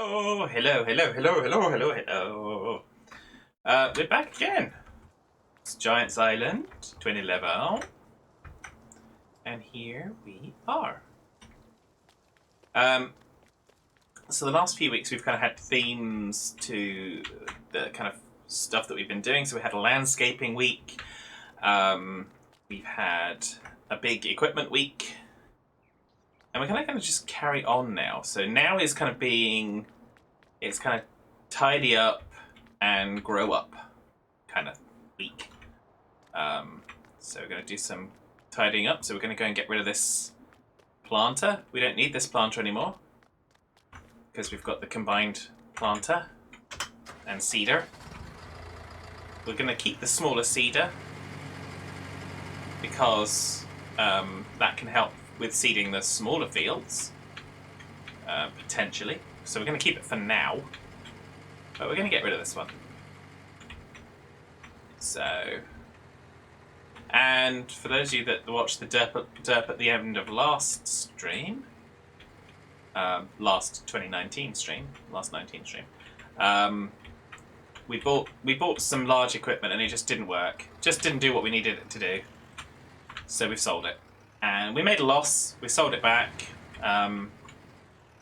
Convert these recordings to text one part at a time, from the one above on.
Hello, hello, hello, hello, hello, hello, hello. We're back again. It's Giant's Island 2011. And here we are. So the last few weeks we've kind of had themes to the kind of stuff that we've been doing. So we had a landscaping week. We've had a big equipment week. And we're going to just carry on now. So now is kind of being, it's kind of tidy up and grow up kind of week. So we're going to do some tidying up. So we're going to go and get rid of this planter. We don't need this planter anymore because we've got the combined planter and seeder. We're going to keep the smaller seeder because that can help with seeding the smaller fields, potentially. So we're going to keep it for now, but we're going to get rid of this one. So, and for those of you that watched the derp at the end of last stream, last 19 stream, we bought some large equipment and it just didn't work. Just didn't do what we needed it to do. So we've sold it. And we made a loss, we sold it back,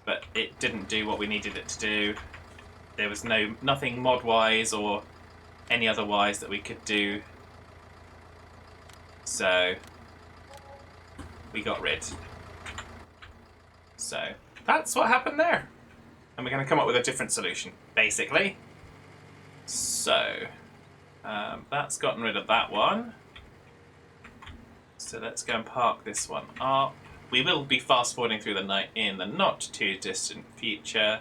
but it didn't do what we needed it to do. There was nothing mod-wise or any other wise that we could do. So we got rid. So that's what happened there. And we're going to come up with a different solution, basically. So that's gotten rid of that one. So let's go and park this one up. We will be fast forwarding through the night in the not too distant future.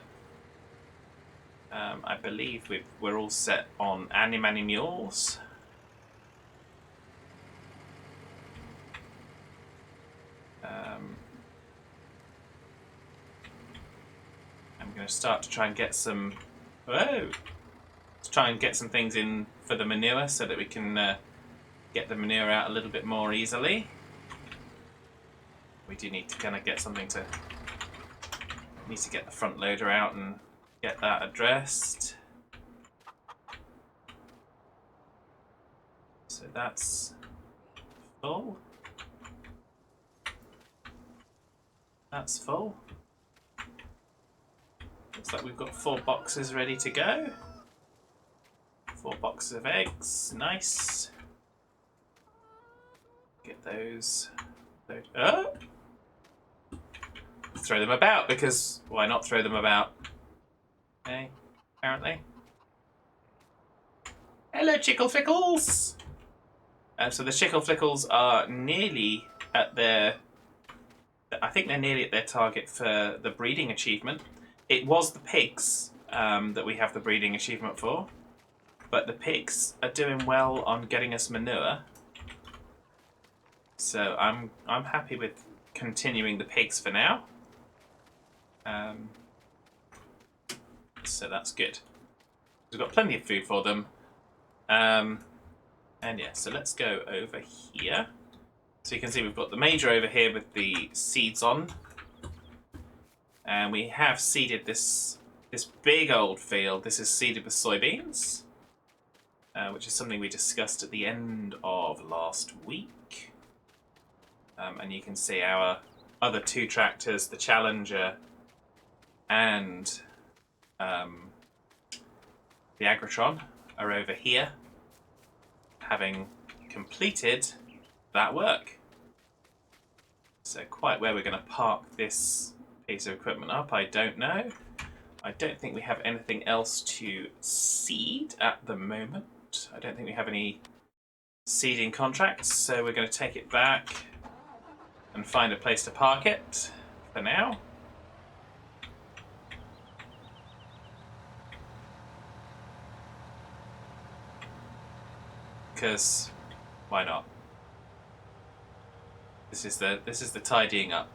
I believe we're all set on Animani Mules. I'm going to start to try and get some. Let's try and get some things in for the manure so that we can get the manure out a little bit more easily. We do need to kind of get something to. Need to get the front loader out and get that addressed. So that's full. That's full. Looks like we've got 4 boxes ready to go. 4 boxes of eggs. Nice. Get those. Oh! Throw them about because why not throw them about? Okay, apparently. Hello, Chickle-Fickles! So the Chickle-Fickles are nearly at their. I think they're nearly at their target for the breeding achievement. It was the pigs that we have the breeding achievement for, but the pigs are doing well on getting us manure. So I'm happy with continuing the pigs for now. So that's good. We've got plenty of food for them. And yeah, so let's go over here. So you can see we've got the major over here with the seeds on. And we have seeded this big old field. This is seeded with soybeans, which is something we discussed at the end of last week. And you can see our other 2 tractors, the Challenger and the Agritron, are over here, having completed that work. So quite where we're going to park this piece of equipment up, I don't know. I don't think we have anything else to seed at the moment. I don't think we have any seeding contracts, so we're going to take it back and find a place to park it for now. Because why not? This is the tidying up.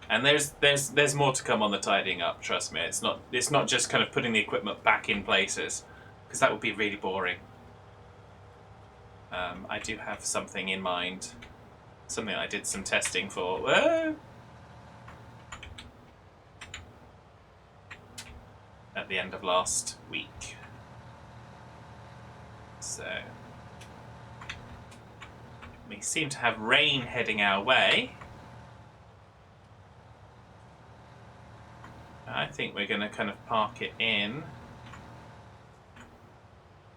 And there's more to come on the tidying up, trust me. It's not just kind of putting the equipment back in places, because that would be really boring. I do have something in mind. Something I did some testing for. Whoa! at the end of last week. So we seem to have rain heading our way. I think we're going to kind of park it in.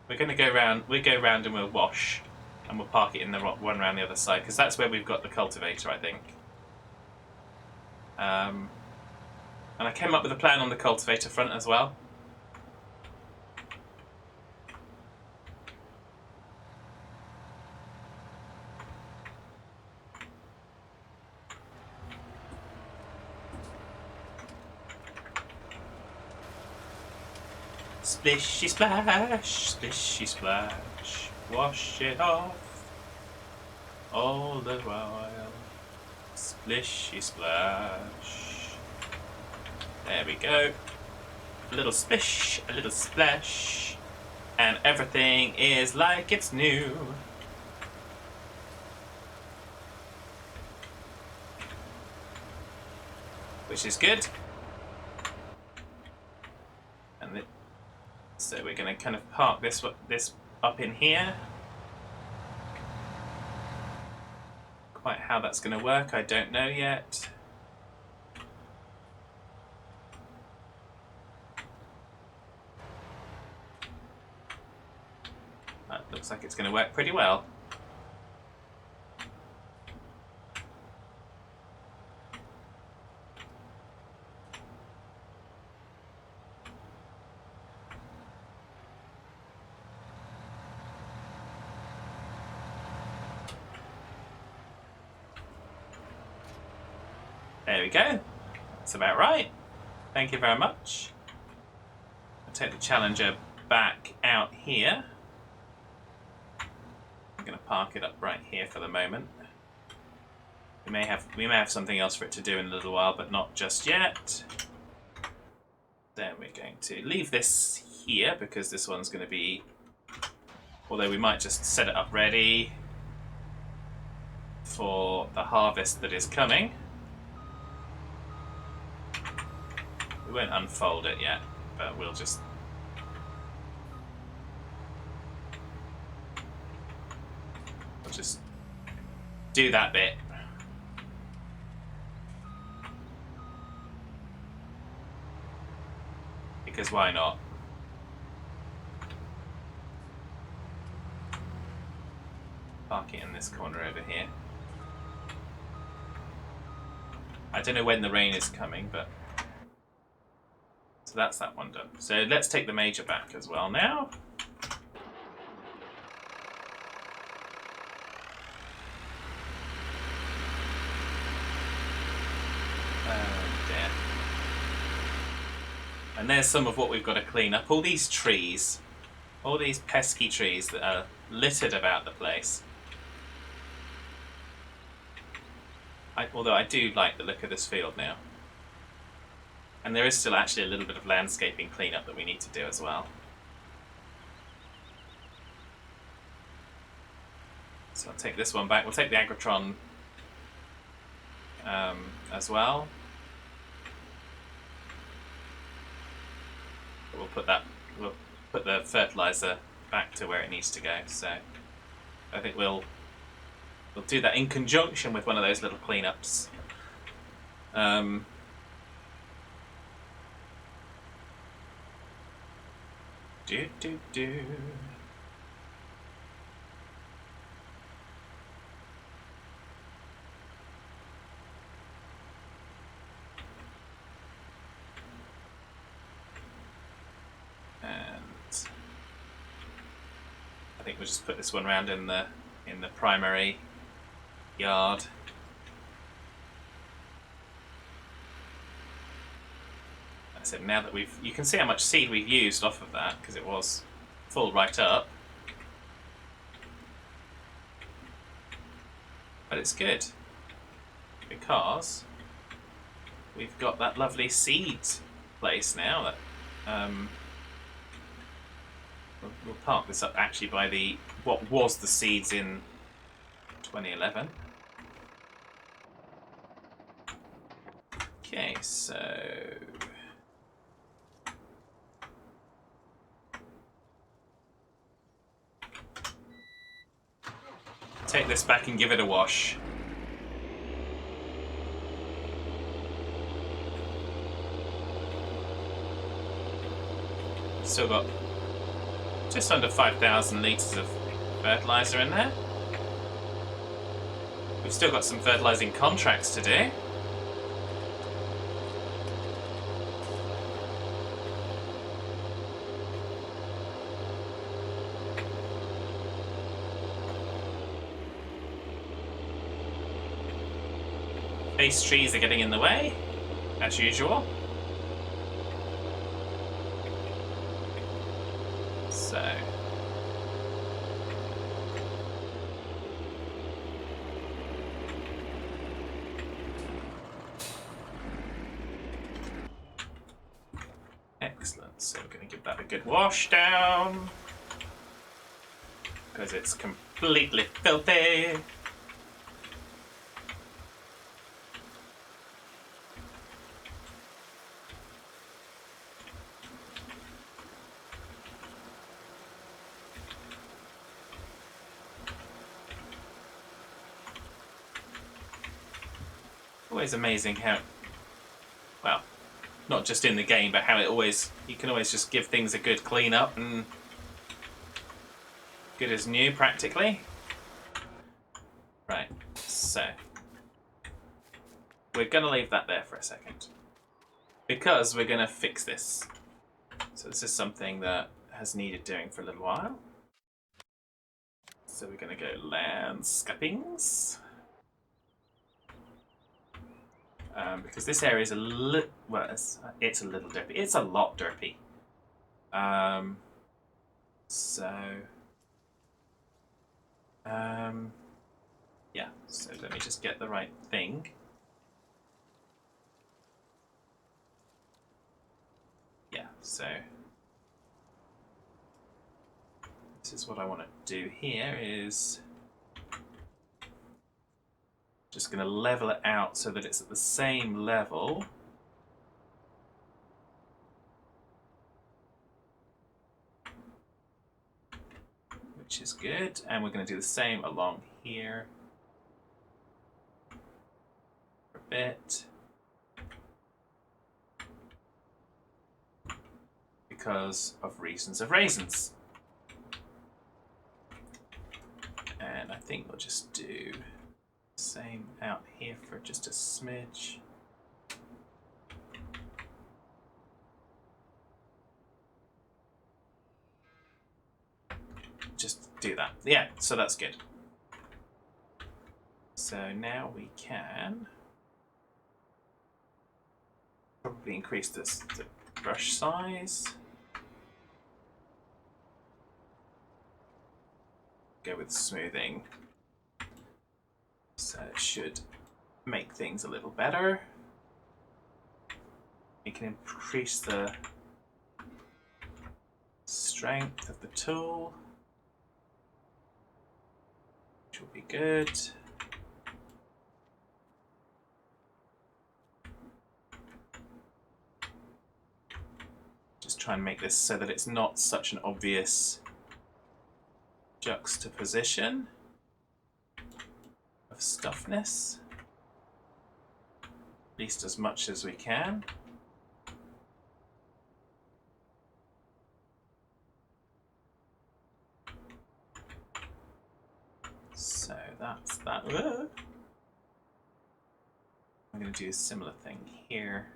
We're going to go round. We go round and we'll wash, and we'll park it in the one around the other side because that's where we've got the cultivator, I think. And I came up with a plan on the cultivator front as well. Splishy splash, splishy splash, wash it off all the while. Splishy splash. There we go. A little splish, a little splash, and everything is like it's new. Which is good. And so we're going to kind of park this up in here. Quite how that's going to work, I don't know yet. That looks like it's going to work pretty well. There we go. That's about right. Thank you very much. I'll take the Challenger back out here. I'm going to park it up right here for the moment. We may have something else for it to do in a little while, but not just yet. Then we're going to leave this here because this one's going to be, although we might just set it up ready for the harvest that is coming. We won't unfold it yet, but we'll just do that bit. Because why not? Park it in this corner over here. I don't know when the rain is coming, but so that's that one done. So let's take the major back as well now. And there's some of what we've got to clean up. All these trees, all these pesky trees that are littered about the place. Although I do like the look of this field now. And there is still actually a little bit of landscaping cleanup that we need to do as well. So I'll take this one back. We'll take the Agrotron as well. We'll put the fertilizer back to where it needs to go. So I think we'll do that in conjunction with one of those little cleanups. Do. I think we'll just put this one round in the primary yard. That's it. Now that you can see how much seed we've used off of that because it was full right up. But it's good because we've got that lovely seed place now that we'll park this up actually by what was the seeds in 2011. Okay, so take this back and give it a wash. Still got just under 5,000 litres of fertiliser in there. We've still got some fertilizing contracts to do. Face trees are getting in the way, as usual. So excellent. So we're going to give that a good wash down because it's completely filthy. Always amazing how, well, not just in the game, but how you can always just give things a good clean up and good as new practically. Right, so we're going to leave that there for a second because we're going to fix this. So this is something that has needed doing for a little while. So we're going to go landscapings. Because this area is a little, well, it's a little derpy. It's a lot derpy. Yeah, so let me just get the right thing. Yeah, so this is what I want to do here is just going to level it out so that it's at the same level. Which is good. And we're going to do the same along here. For a bit. Because of reasons of raisins. And I think we'll just do same out here for just a smidge. Just do that. Yeah, so that's good. So now we can probably increase the brush size. Go with smoothing. So it should make things a little better. You can increase the strength of the tool, which will be good. Just try and make this so that it's not such an obvious juxtaposition of stuffness, at least as much as we can. So that's that. Whoa. I'm going to do a similar thing here.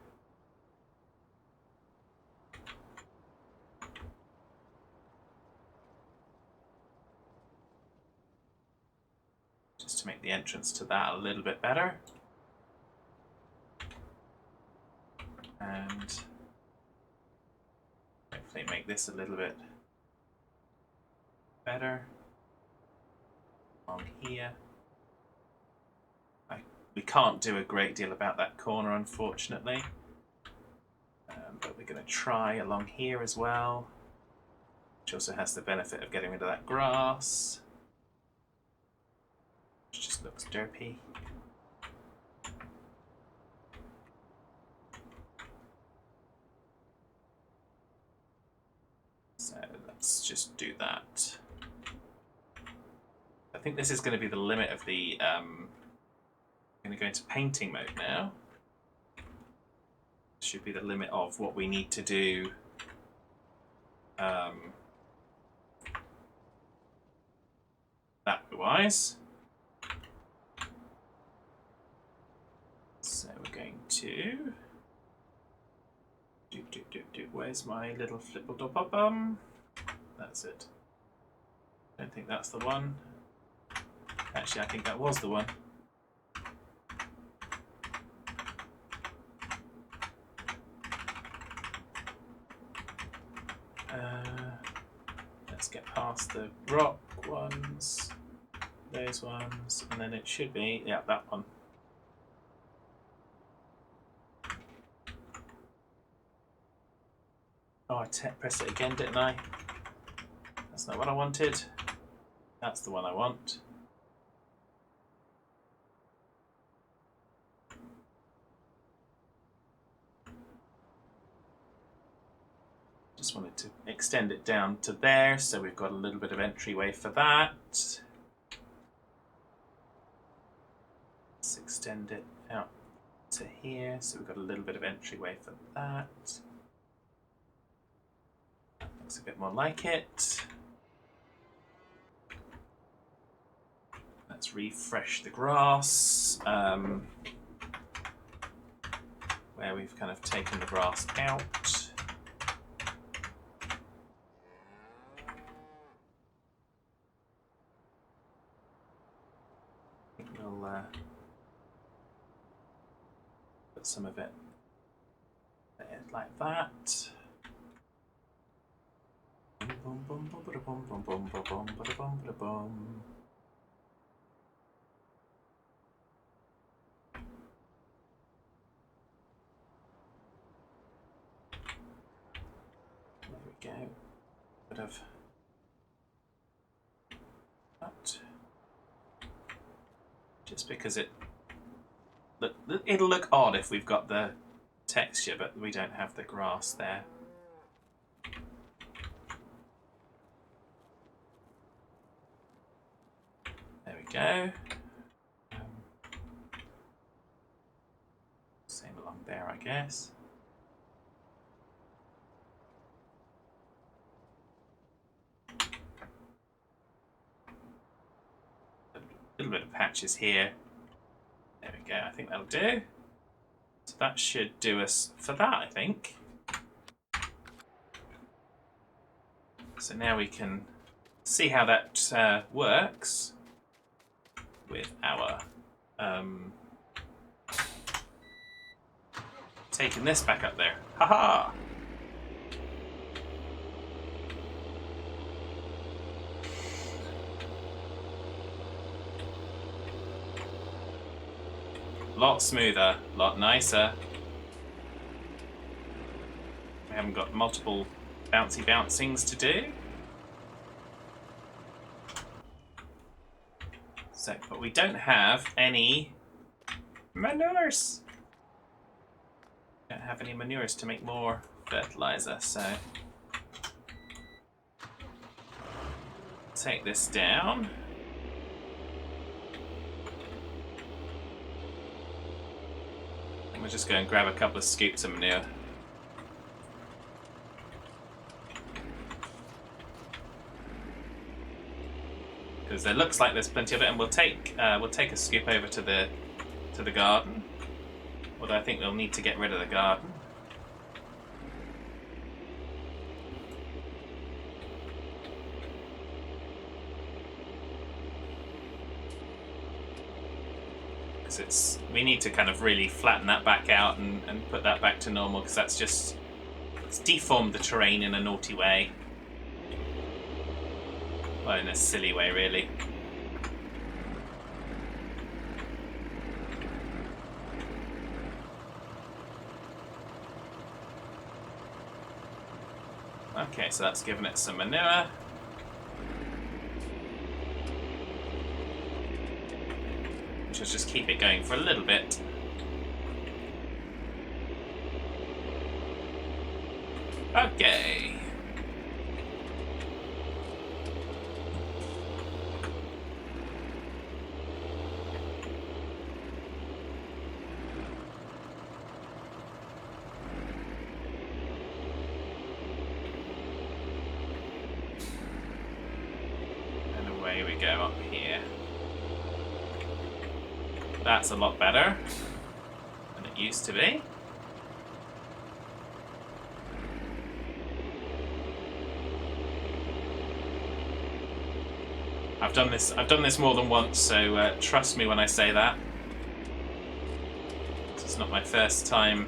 Just to make the entrance to that a little bit better. And hopefully make this a little bit better on here. We can't do a great deal about that corner, unfortunately, but we're going to try along here as well, which also has the benefit of getting rid of that grass, which just looks derpy. So let's just do that. I think this is going to be the limit of the... I'm going to go into painting mode now. Should be the limit of what we need to do. That wise. So we're going to where's my little flipple-dop-bum? That's it. I don't think that's the one. Actually, I think that was the one. Let's get past the rock ones, those ones, and then it should be, yeah, that one. Oh, I pressed it again, didn't I? That's not what I wanted. That's the one I want. Just wanted to extend it down to there, so we've got a little bit of entryway for that. Let's extend it out to here, so we've got a little bit of entryway for that. That looks a bit more like it. Let's refresh the grass, where we've kind of taken the grass out. We'll put some of it like that. There we go. Bit of that. Just because it'll look odd if we've got the texture, but we don't have the grass there. There we go. Same along there, I guess. A little bit of patches here. There we go, I think that'll do. So that should do us for that, I think. So now we can see how that works with our taking this back up there. Haha! Lot smoother, lot nicer. We haven't got multiple bouncy bouncings to do. So, but we don't have any manures. Don't have any manures to make more fertilizer, so take this down. We'll just go and grab a couple of scoops of manure. Because it looks like there's plenty of it, and we'll take a scoop over to the garden. Although I think we'll need to get rid of the garden. We need to kind of really flatten that back out and put that back to normal, because it's deformed the terrain in a naughty way. Well, in a silly way, really. Okay, so that's given it some manure. Just keep it going for a little bit. Okay. we go, up here. That's a lot better than it used to be. I've done this more than once, so trust me when I say that. It's not my first time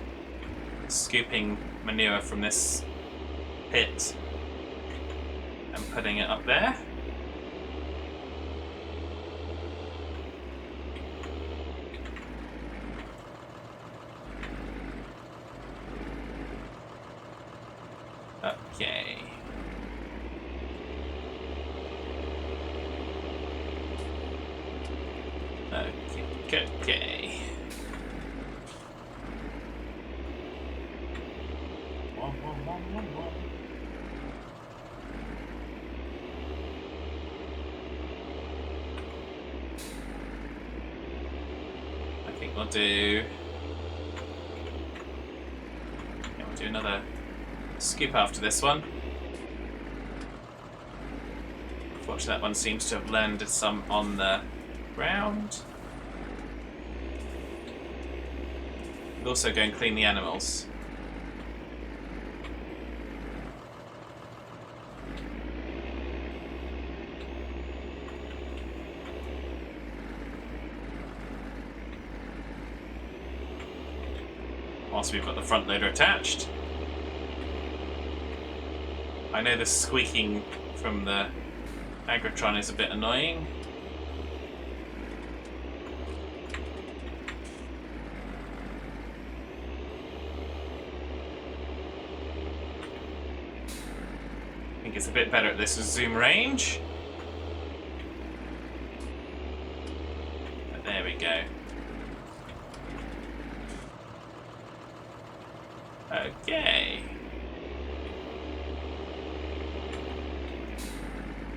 scooping manure from this pit and putting it up there. Okay. Okay. I think we'll do another scoop after this one. Unfortunately, that one seems to have landed some on the ground. We'll also go and clean the animals. Whilst we've got the front loader attached. I know the squeaking from the Agrotron is a bit annoying. I think it's a bit better at this zoom range. But there we go. Okay.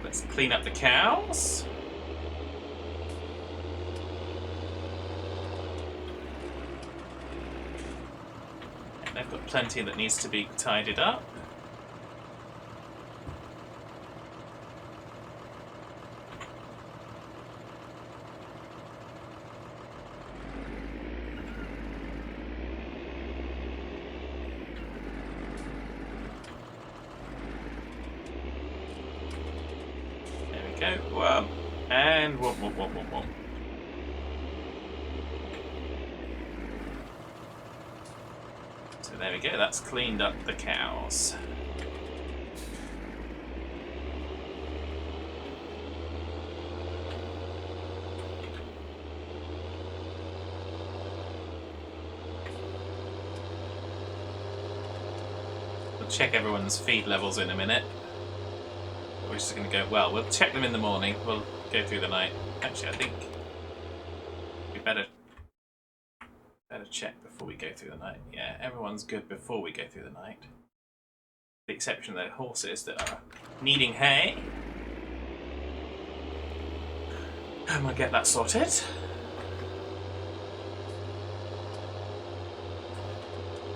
Let's clean up the cows. And they've got plenty that needs to be tidied up. Go, and whoop, whoop, whoop, whoop, whoop. So there we go, that's cleaned up the cows. We'll check everyone's feed levels in a minute. We're just going to go, well, we'll check them in the morning, we'll go through the night. Actually, I think we better check before we go through the night. Yeah, everyone's good before we go through the night. With the exception of the horses that are needing hay. And we'll get that sorted.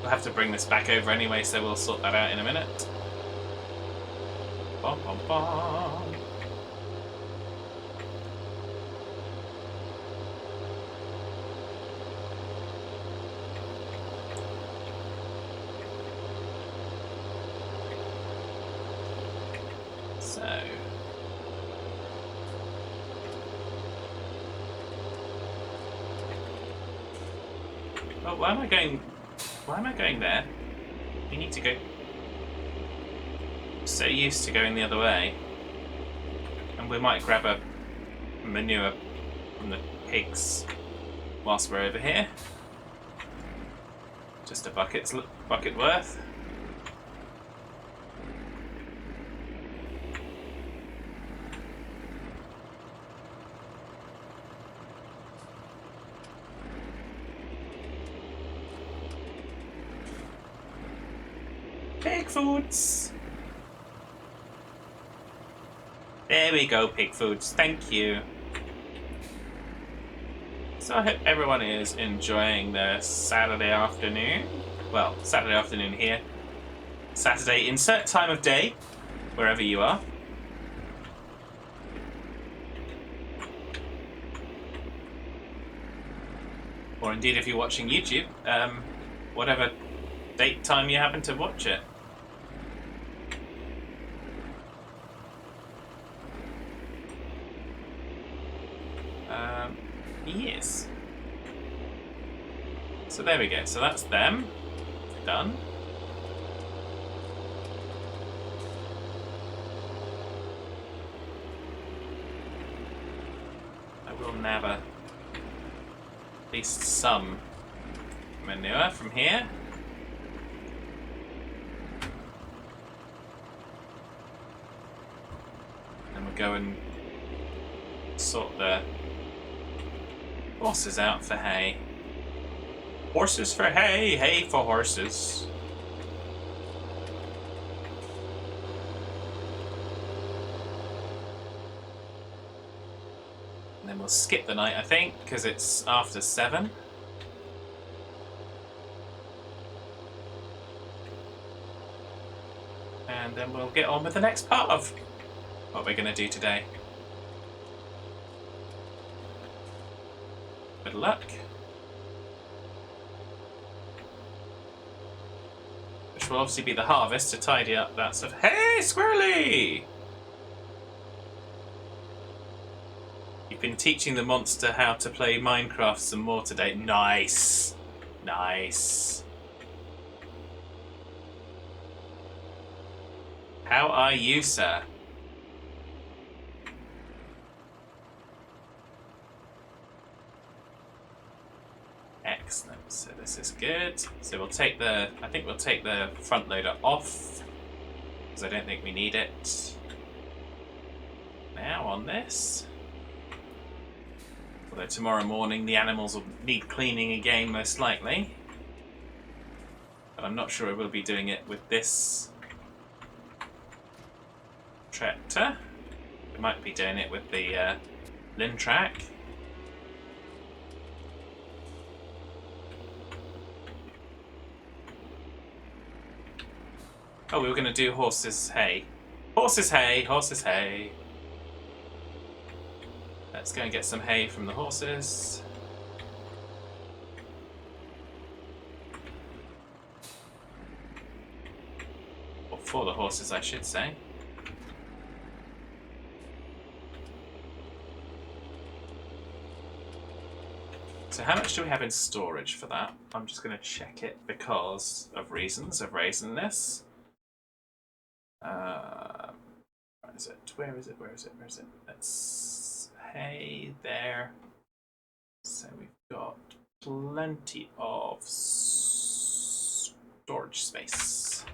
We'll have to bring this back over anyway, so we'll sort that out in a minute. Bum, bum, bum. So well, why am I going there? We need to go. So used to going the other way, and we might grab a manure from the pigs whilst we're over here. Just a bucket worth. Pig foods. There we go, pig foods. Thank you. So I hope everyone is enjoying their Saturday afternoon. Well, Saturday afternoon here. Saturday, insert time of day, wherever you are. Or indeed if you're watching YouTube, whatever date time you happen to watch it. Yes. So there we go. So that's them. Done. I will nab at least some manure from here. And we'll go and sort the horses out for hay. Horses for hay, hay for horses. And then we'll skip the night, I think, because it's after 7. And then we'll get on with the next part of what we're going to do today. Good luck. Which will obviously be the harvest to tidy up that stuff. Hey, Squirrely! You've been teaching the monster how to play Minecraft some more today. Nice! Nice. How are you, sir? Excellent. So this is good. So we'll take the, I think we'll take the front loader off because I don't think we need it now on this. Although tomorrow morning the animals will need cleaning again, most likely. But I'm not sure I will be doing it with this tractor. We might be doing it with the Lintrack. Oh, we were going to do horses hay. Horses hay, horses hay. Let's go and get some hay from the horses. Or for the horses, I should say. So how much do we have in storage for that? I'm just going to check it because of reasons of raising this. Where is it? Where is it? Where is it? Where is it? That's hay there. So we've got plenty of storage space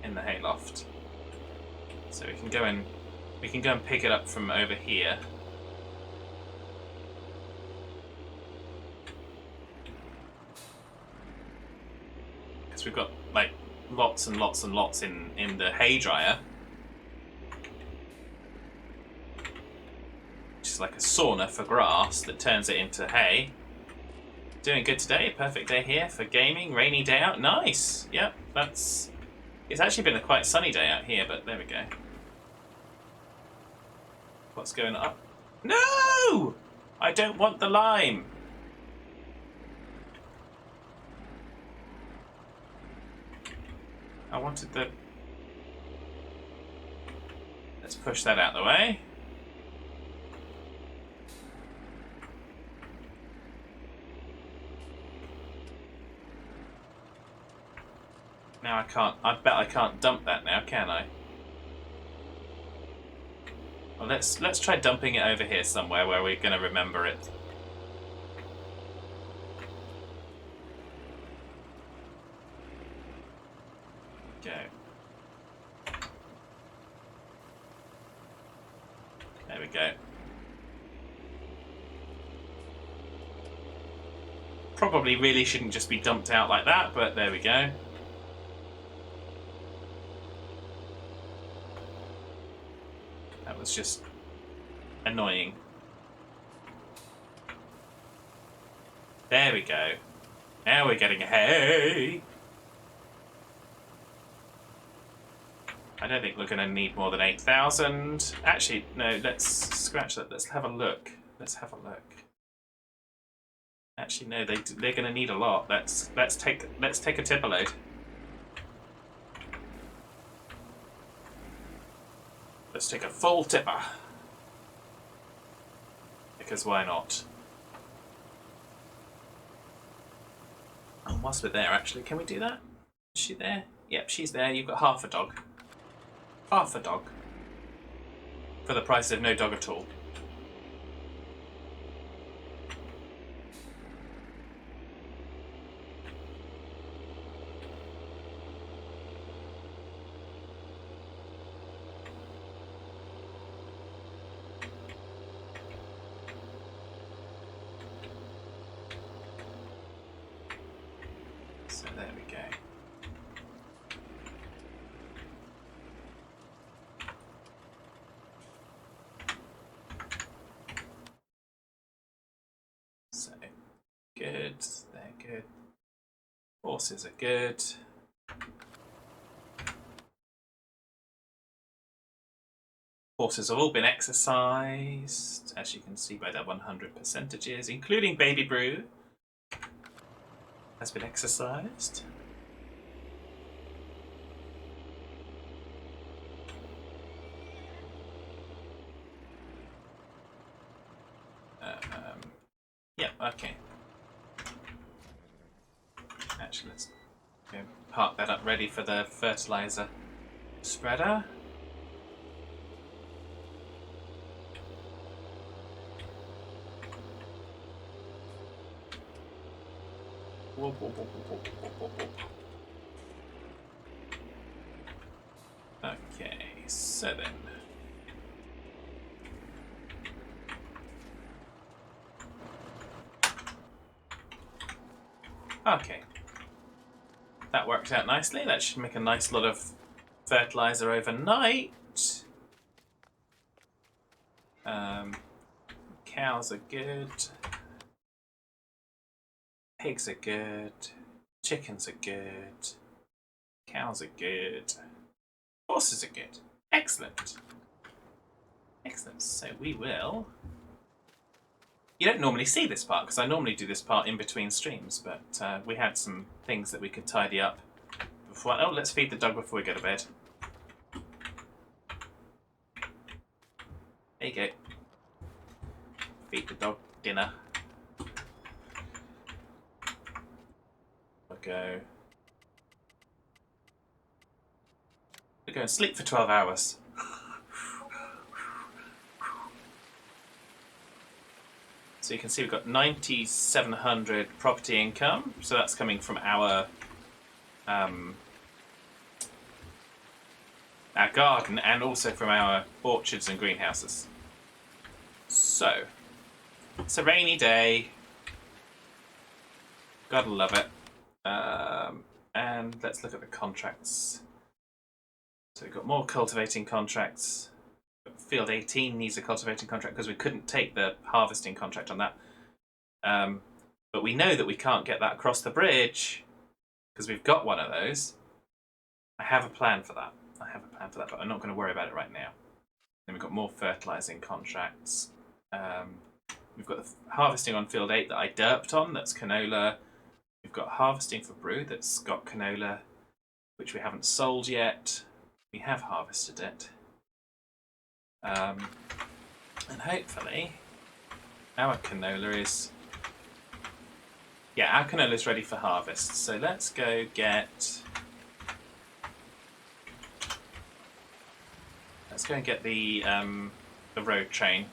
in the hay loft. So we can go and pick it up from over here. Because we've got like lots and lots and lots in the hay dryer, which is like a sauna for grass that turns it into hay. Doing good today. Perfect day here for gaming. Rainy day out. Nice. Yep, it's actually been a quite sunny day out here, but there we go. What's going on? No! I don't want the lime. I wanted the... Let's push that out of the way. Now I can't... I bet I can't dump that now, can I? Well, let's try dumping it over here somewhere where we're going to remember it. Go. There we go. Probably really shouldn't just be dumped out like that, but there we go. That was just annoying. There we go. Now we're getting hay. I don't think we're going to need more than 8,000. Actually, no, let's scratch that. Let's have a look. Let's have a look. Actually, no, they're going to need a lot. Let's take a tipper load. Let's take a full tipper. Because why not? And whilst we're there, actually, can we do that? Is she there? Yep, she's there. You've got half a dog. Half a dog. For the price of no dog at all. So there we go. So good, they're good. Horses are good. Horses have all been exercised, as you can see by their 100 percentages, including Baby Brew has been exercised. Yeah, okay. Actually, let's go park that up ready for the fertilizer spreader. Whoop, whoop, whoop, whoop, whoop, whoop, whoop. Okay, so then. Okay. That worked out nicely. That should make a nice lot of fertilizer overnight. Cows are good. Pigs are good. Chickens are good. Cows are good. Horses are good. Excellent. Excellent. So we will... You don't normally see this part, because I normally do this part in between streams, but we had some things that we could tidy up before... Oh, let's feed the dog before we go to bed. There you go. Feed the dog dinner. We'll go and sleep for 12 hours. So you can see we've got 9,700 property income. So that's coming from our garden and also from our orchards and greenhouses. So it's a rainy day. Gotta love it. And let's look at the contracts. So we've got more cultivating contracts. Field 18 needs a cultivating contract because we couldn't take the harvesting contract on that. But we know that we can't get that across the bridge because we've got one of those. I have a plan for that. But I'm not going to worry about it right now. Then we've got more fertilizing contracts. We've got the harvesting on field 8 that I derped on, that's canola. We've got harvesting for brew that's got canola, which we haven't sold yet. We have harvested it. And hopefully our canola is... Yeah, our canola is ready for harvest. So let's go get... Let's go and get the road train.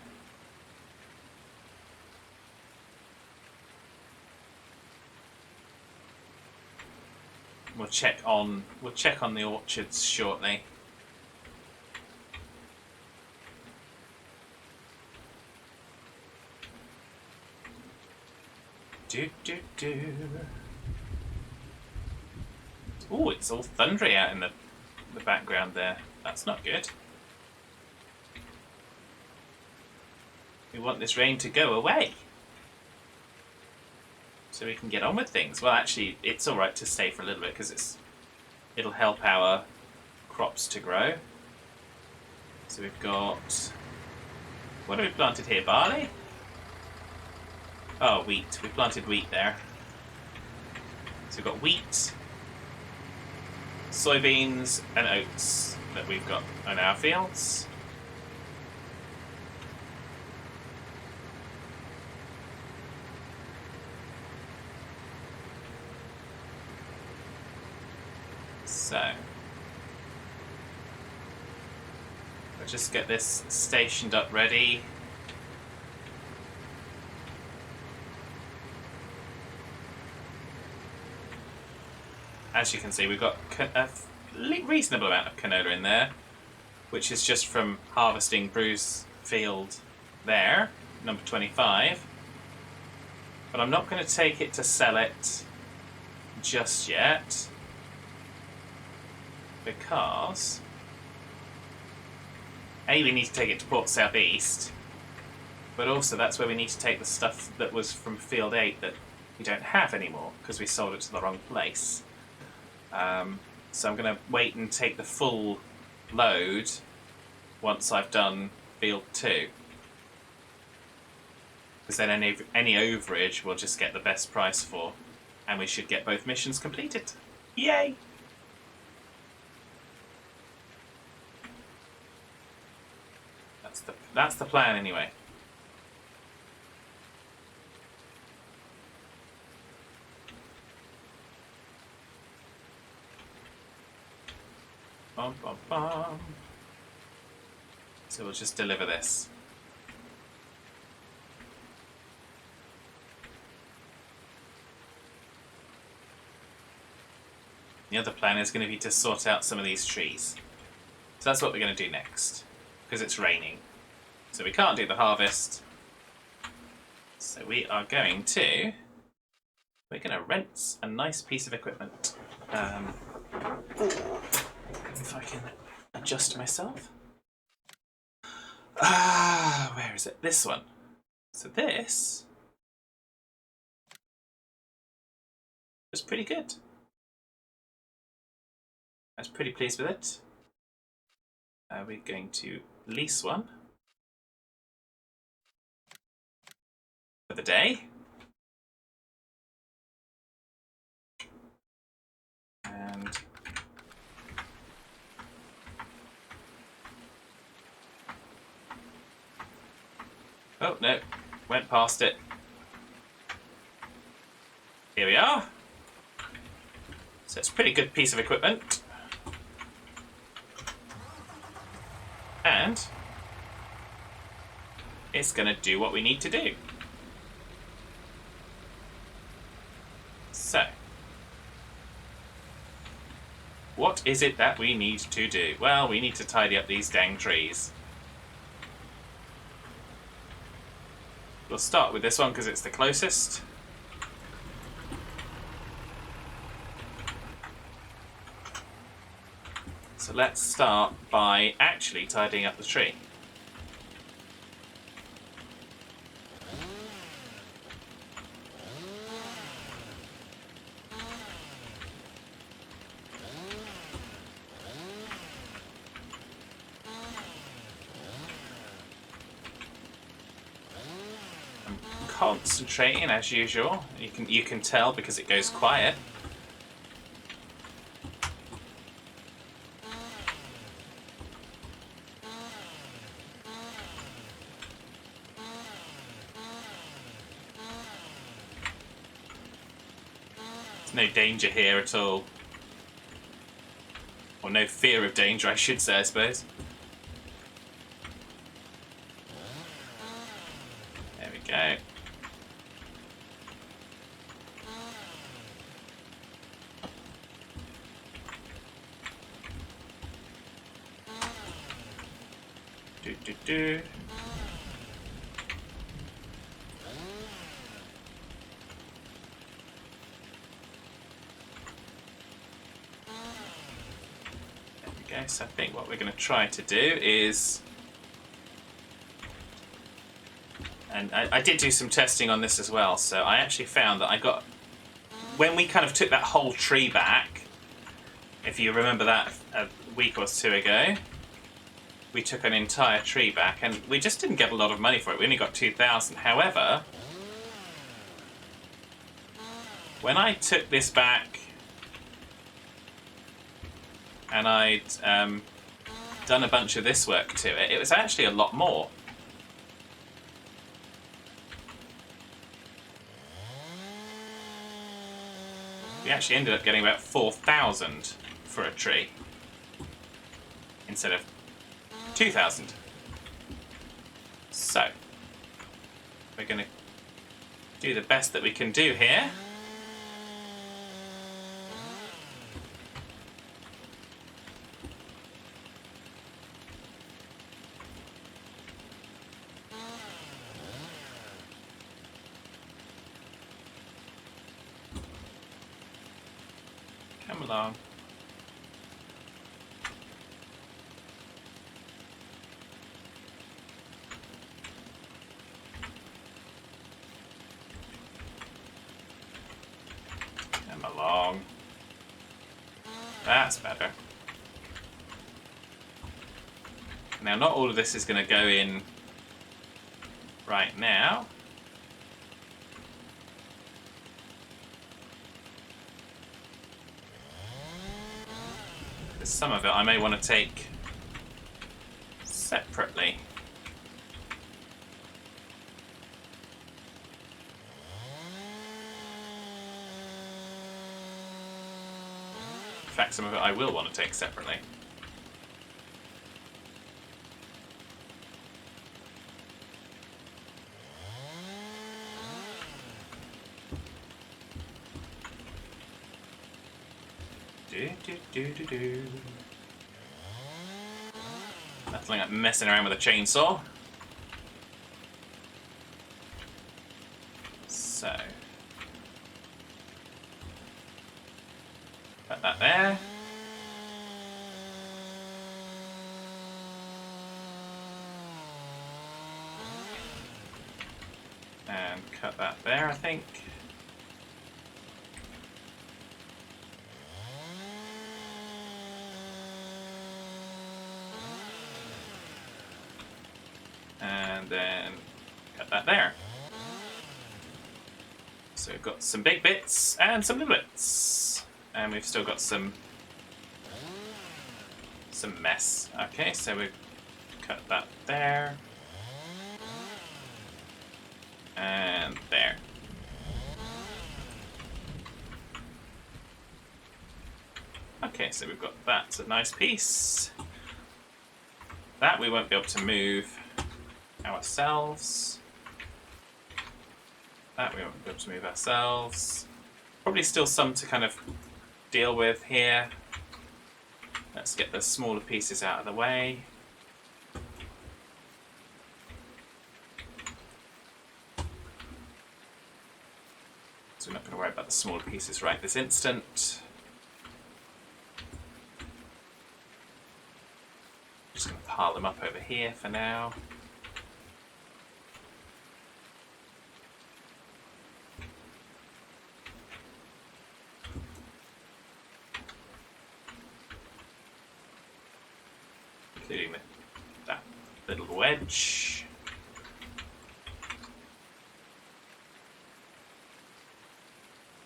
We'll check on the orchards shortly. Oh, it's all thundery out in the background there. That's not good. We want this rain to go away so we can get on with things. Well, actually, it's all right to stay for a little bit because it'll help our crops to grow. So we've got... What have we planted here? Barley? Oh, wheat. We planted wheat there. So we've got wheat, soybeans and oats that we've got on our fields. So we'll just get this stationed up ready. As you can see, we've got a reasonable amount of canola in there, which is just from harvesting Bruce's field there, number 25. But I'm not going to take it to sell it just yet, because A, we need to take it to Port Southeast, but also that's where we need to take the stuff that was from Field 8 that we don't have anymore, because we sold it to the wrong place. So I'm going to wait and take the full load once I've done Field 2. Because then any overage we'll just get the best price for, and we should get both missions completed. Yay! That's the plan anyway. Bum, bum, bum. So we'll just deliver this. The other plan is going to be to sort out some of these trees. So that's what we're going to do next, because it's raining. So we can't do the harvest. So we're going to rent a nice piece of equipment. If I can adjust myself. Where is it? This one. So this was pretty good. I was pretty pleased with it. We're going to lease one for the day. And oh, no. Went past it. Here we are. So it's a pretty good piece of equipment. And it's going to do what we need to do. So, what is it that we need to do? Well, we need to tidy up these dang trees. We'll start with this one because it's the closest. So let's start by actually tidying up the tree. I'm concentrating as usual. You can tell because it goes quiet. No danger here at all. Or no fear of danger, I should say, I suppose. There we go. Do. So I think what we're going to try to do is, and I did do some testing on this as well, so I actually found that I got, when we kind of took that whole tree back, if you remember that a week or two ago, we took an entire tree back and we just didn't get a lot of money for it. We only got 2,000. However, when I took this back and I'd done a bunch of this work to it, it was actually a lot more. We actually ended up getting about 4,000 for a tree instead of 2,000. So we're going to do the best that we can do here. Come along. Come along. That's better. Now, not all of this is going to go in right now. Some of it I may want to take separately. In fact, some of it I will want to take separately. Nothing like messing around with a chainsaw. So, put that there. And cut that there, I think. And then cut that there. So we've got some big bits and some little bits. And we've still got some mess. Okay, so we've cut that there. And there. Okay, so we've got that's a nice piece. That we won't be able to move ourselves. That we won't be able to move ourselves. Probably still some to kind of deal with here. Let's get the smaller pieces out of the way. So we're not going to worry about the smaller pieces right this instant. Just going to pile them up over here for now. Including that little wedge.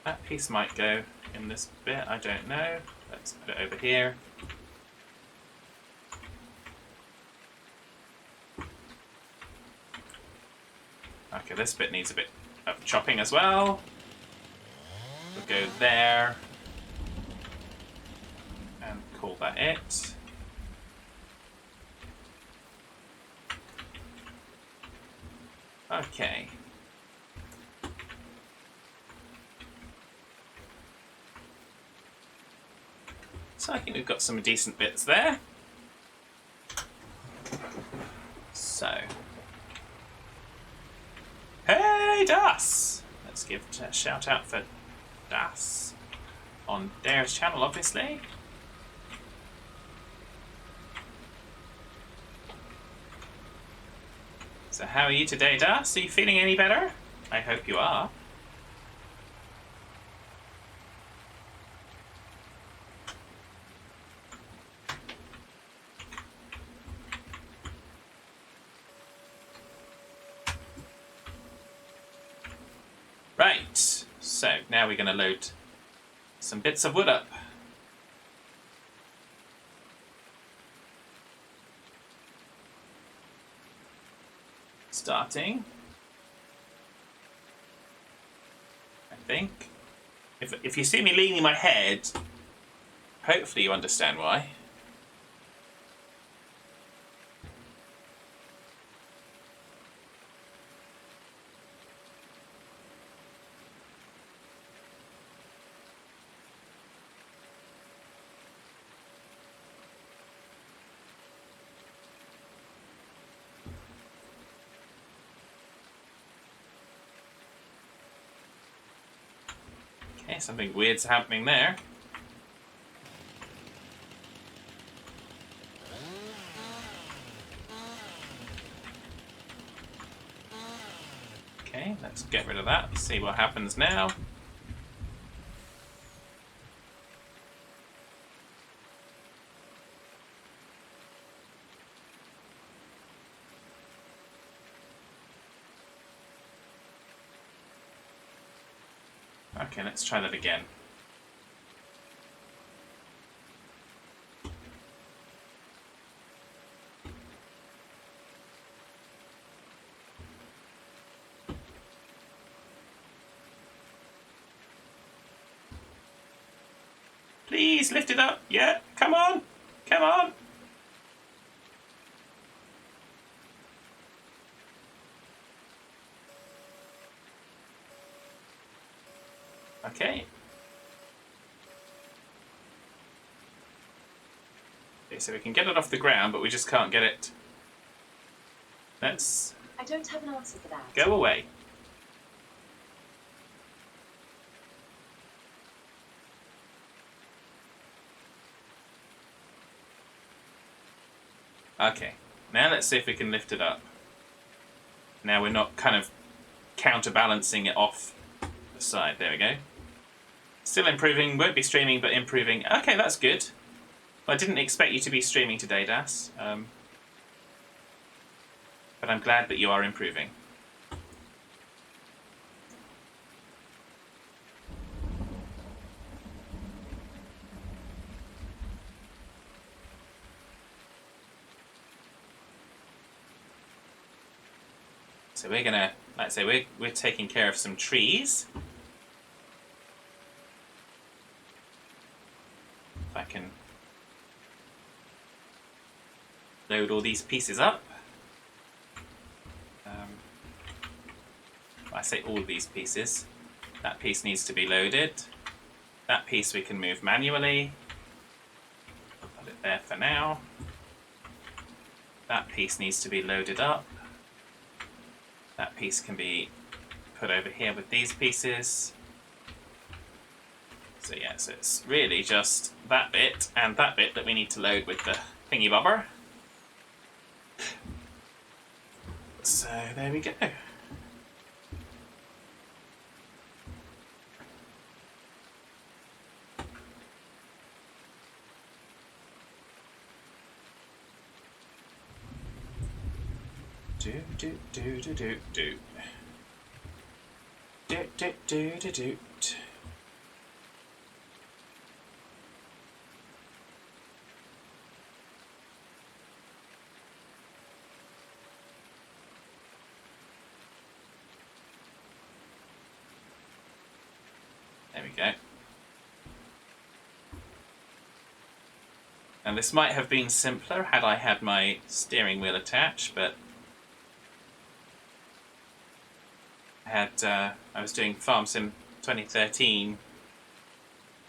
That piece might go in this bit, I don't know. Let's put it over here. Okay, this bit needs a bit of chopping as well. We'll go there and call that it. Okay. So I think we've got some decent bits there. So. Hey, Das! Let's give a shout out for Das on Dare's channel, obviously. So how are you today, Das? Are you feeling any better? I hope you are. Right, So now we're going to load some bits of wood up. Starting, I think. If you see me leaning my head, hopefully you understand why. Okay, something weird's happening there. Okay, let's get rid of that, see what happens now. Okay, let's try that again. Please lift it up. Yeah, come on. Come on. Okay. Okay, so we can get it off the ground, but we just can't get it. Let's... I don't have an answer for that. Go away. Okay, now let's see if we can lift it up. Now we're not kind of counterbalancing it off the side. There we go. Still improving, won't be streaming, but improving. Okay, that's good. I didn't expect you to be streaming today, Das. But I'm glad that you are improving. So we're gonna, like I say, we're taking care of some trees. If I can load all these pieces up. I say all these pieces. That piece needs to be loaded. That piece we can move manually. Put it there for now. That piece needs to be loaded up. That piece can be put over here with these pieces. So yeah, so it's really just that bit and that bit that we need to load with the thingy bobber. So there we go. Do do do do do do. Do do do do do. There we go. And this might have been simpler had I had my steering wheel attached, but I was doing Farm Sim 2013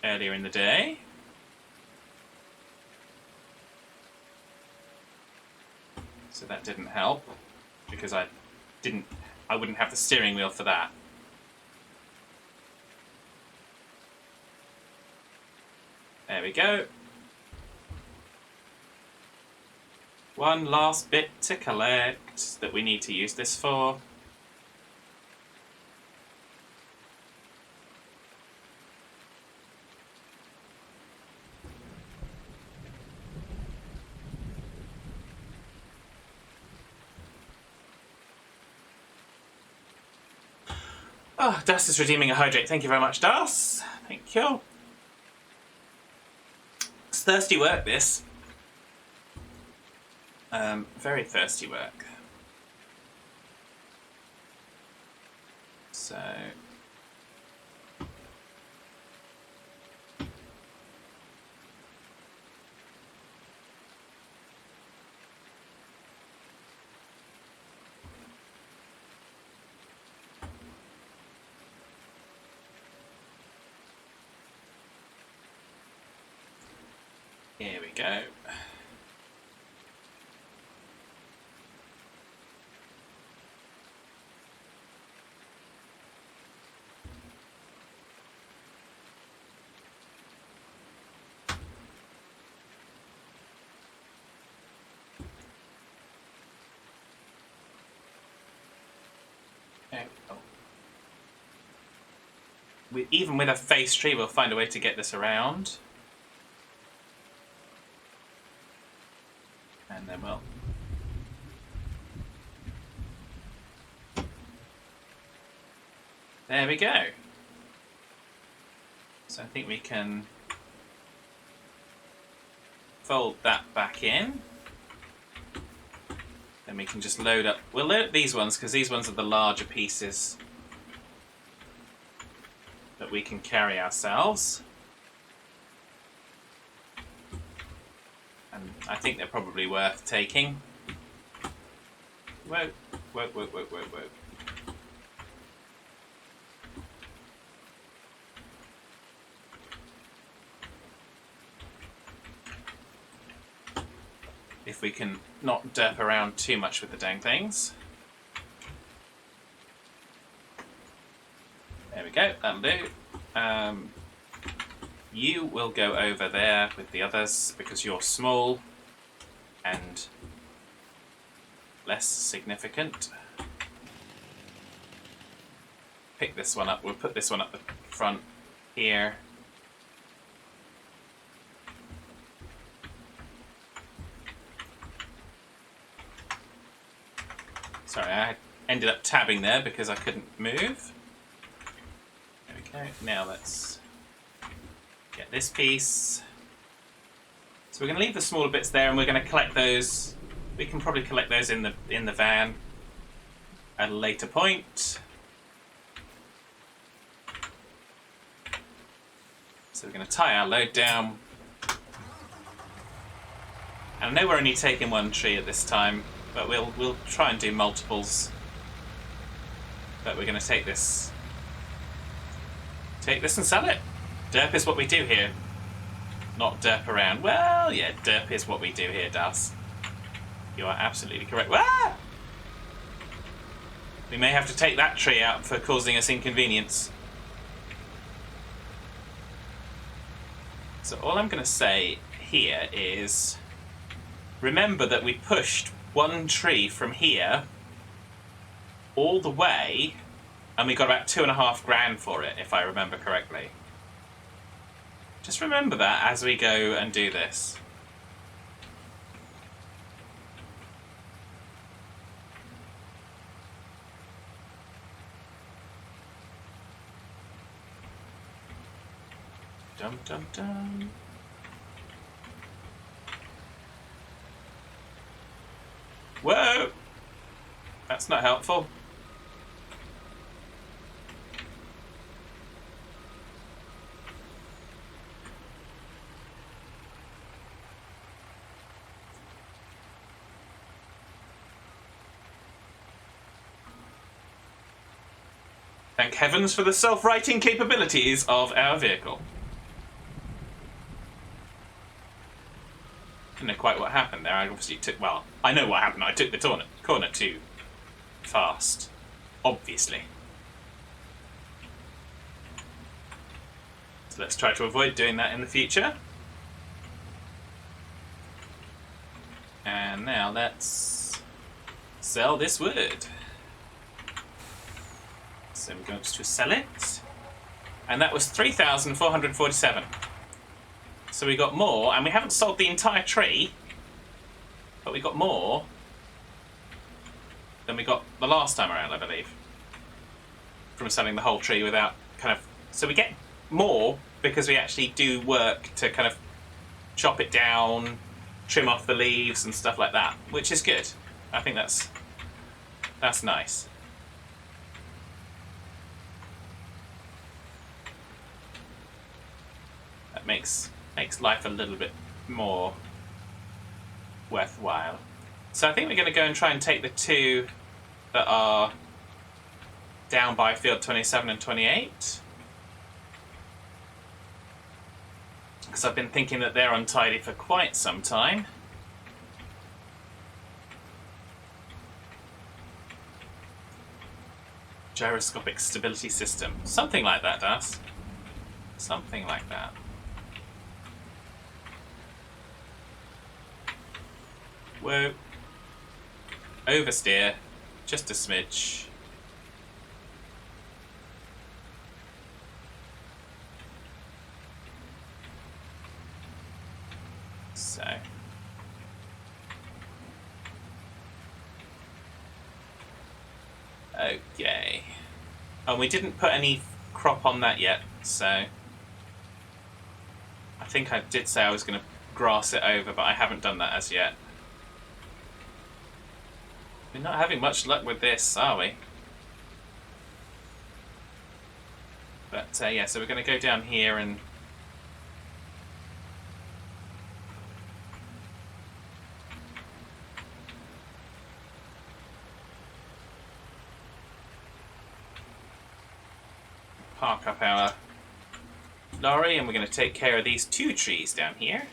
earlier in the day. So that didn't help because I wouldn't have the steering wheel for that. There we go. One last bit to collect that we need to use this for. Oh, Das is redeeming a hydrate. Thank you very much, Das. Thank you. It's thirsty work, this. Very thirsty work. So... Here we go. Even with a face tree, we'll find a way to get this around. And then we'll... There we go. So I think we can fold that back in. Then we can just load up... We'll load up these ones, because these ones are the larger pieces that we can carry ourselves. And I think they're probably worth taking. Whoa, whoa, whoa, whoa, whoa, whoa. If we can not derp around too much with the dang things. There we go, that'll do. You will go over there with the others because you're small and less significant. Pick this one up. We'll put this one up the front here. Sorry, I ended up tabbing there because I couldn't move. There we go. Now let's get this piece. So we're going to leave the smaller bits there, and we're going to collect those. We can probably collect those in the van at a later point. So we're going to tie our load down. And I know we're only taking one tree at this time, but we'll try and do multiples. But we're going to take this and sell it. Derp is what we do here. Not derp around. Well, yeah, derp is what we do here, Das. You are absolutely correct. Ah! We may have to take that tree out for causing us inconvenience. So all I'm going to say here is, remember that we pushed one tree from here all the way, and we got about $2.5 grand for it, if I remember correctly. Just remember that as we go and do this. Dum dum dum. Whoa! That's not helpful. Thank heavens for the self-righting capabilities of our vehicle. I don't know quite what happened there. I obviously took... Well, I know what happened. I took the corner too fast. Obviously. So let's try to avoid doing that in the future. And now let's sell this wood. So we're going to sell it. And that was 3,447. So we got more, and we haven't sold the entire tree, but we got more than we got the last time around, I believe. from selling the whole tree without kind of... So we get more because we actually do work to kind of chop it down, trim off the leaves and stuff like that, which is good. I think that's nice. That makes life a little bit more worthwhile. So I think we're going to go and try and take the two that are down by field 27 and 28. Because I've been thinking that they're untidy for quite some time. Gyroscopic stability system. Something like that, Das. Something like that. Whoa. Oversteer. Just a smidge. So. Okay. Oh, we didn't put any crop on that yet, so I think I did say I was going to grass it over, but I haven't done that as yet. We're not having much luck with this, are we? But yeah, so we're going to go down here and park up our lorry, and we're going to take care of these two trees down here.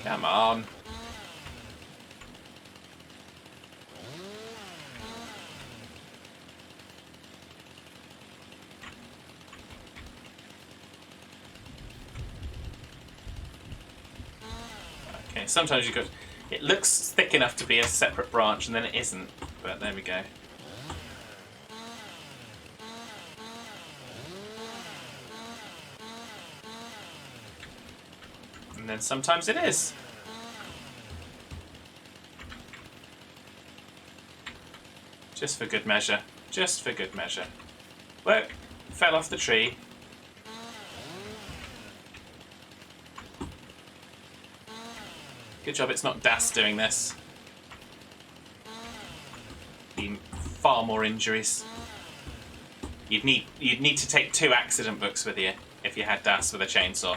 Come on. Okay, sometimes you got... It looks thick enough to be a separate branch and then it isn't, but there we go. And then sometimes it is. Just for good measure. Just for good measure. Whoa! Fell off the tree. Good job it's not Das doing this. Be far more injuries. You'd need to take 2 accident books with you if you had Das with a chainsaw.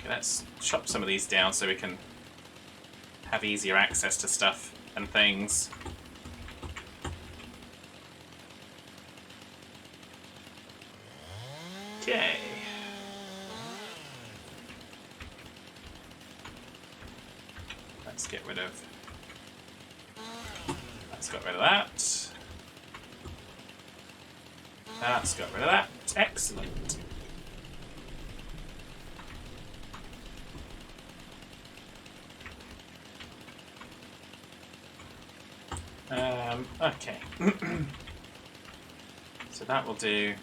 Let's chop some of these down so we can have easier access to stuff and things. Okay. Let's get rid of... That's got rid of that. That's got rid of that. Excellent. Okay. So that will do.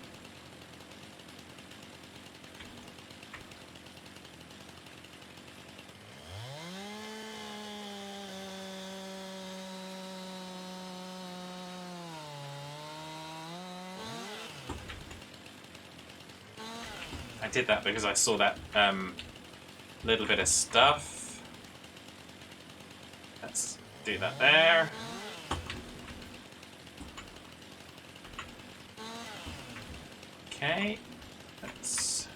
I did that because I saw that little bit of stuff. Let's do that there. Okay, let's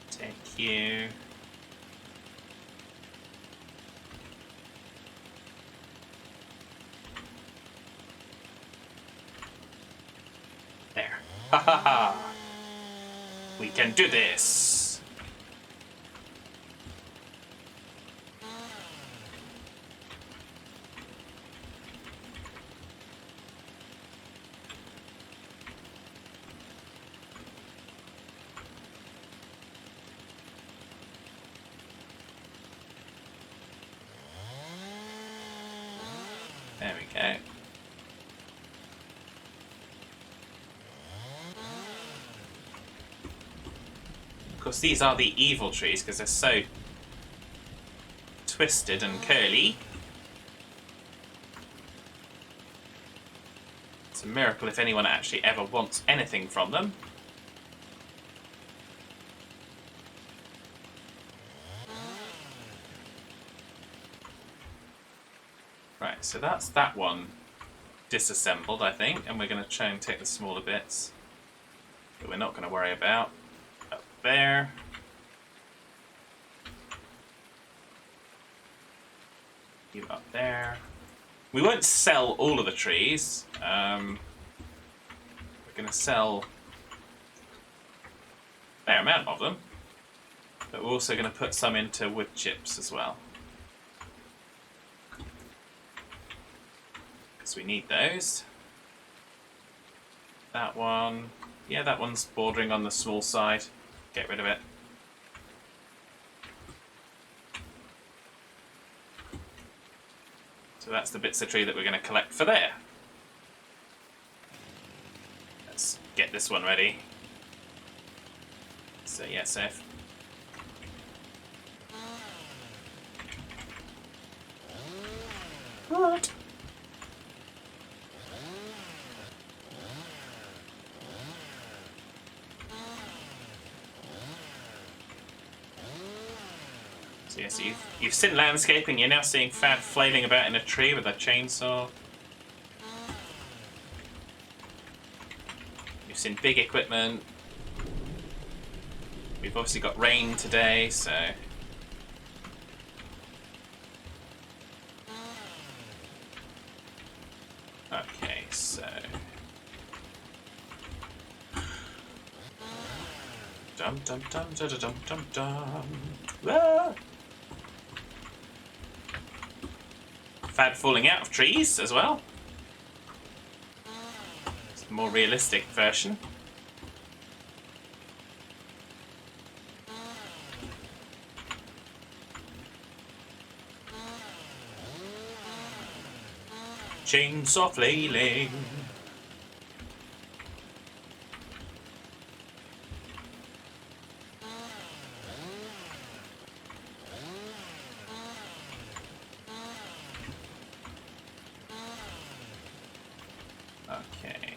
take you Ha ha ha! We can do this! There we go. Of course, these are the evil trees because they're so twisted and curly. It's a miracle if anyone actually ever wants anything from them. Right, so that's that one disassembled, I think, and we're going to try and take the smaller bits that we're not going to worry about. Up there. You up there. We won't sell all of the trees. We're going to sell a fair amount of them, but we're also going to put some into wood chips as well. We need those. That one, yeah, that one's bordering on the small side. Get rid of it. So that's the bits of tree that we're going to collect for there. Let's get this one ready. So yeah, safe. What? So yes, you've seen landscaping, you're now seeing Fad flailing about in a tree with a chainsaw. You've seen big equipment. We've obviously got rain today, so... Okay, so... Dum dum dum dum dum dum dum. Ah! Fad falling out of trees as well. It's the more realistic version. Chainsaw flailing. Okay.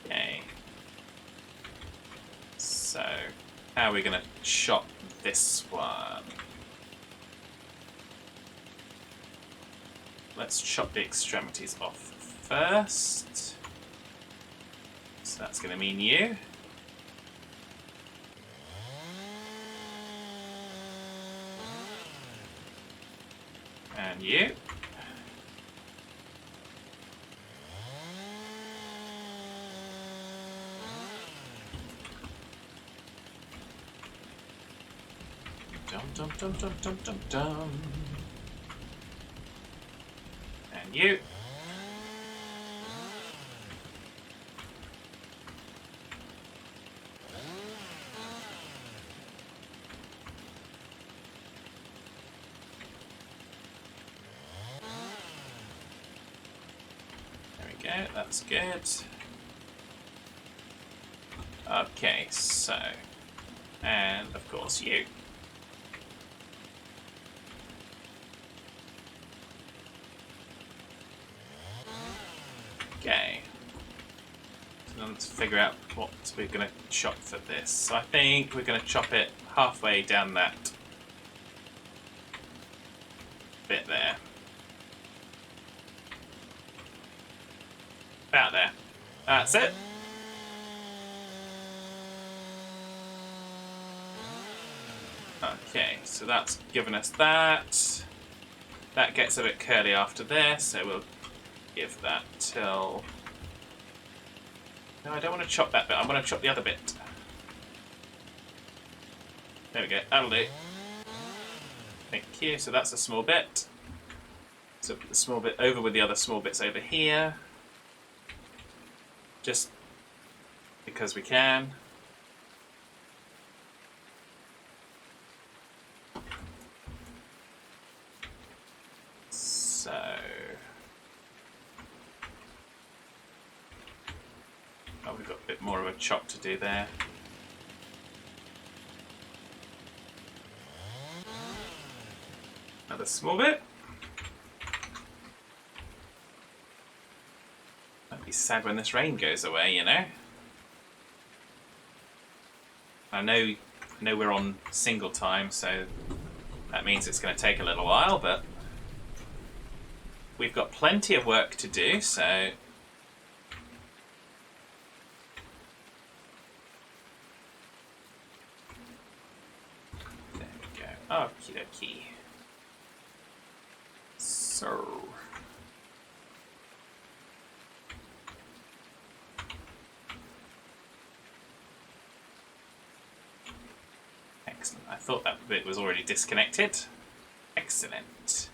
Okay. So, how are we going to chop this one? Let's chop the extremities off first. So that's going to mean you. And you. Dum dum dum dum dum dum dum. And you. There we go, that's good. Okay, so, and of course you. Okay. So now let's figure out what we're going to chop for this. So I think we're going to chop it halfway down that bit there. About there. That's it. Okay, so that's given us that. That gets a bit curly after there, so we'll give that till... No, I don't want to chop that bit. I want to chop the other bit. There we go. That'll do. Thank you. So that's a small bit. So put the small bit over with the other small bits over here. Just because we can. So... Oh, we've got a bit more of a chop to do there. Another small bit. Might be sad when this rain goes away, you know. I know we're on single time, so that means it's going to take a little while, but we've got plenty of work to do, so there we go. Okie dokie. So excellent. I thought that bit was already disconnected. Excellent.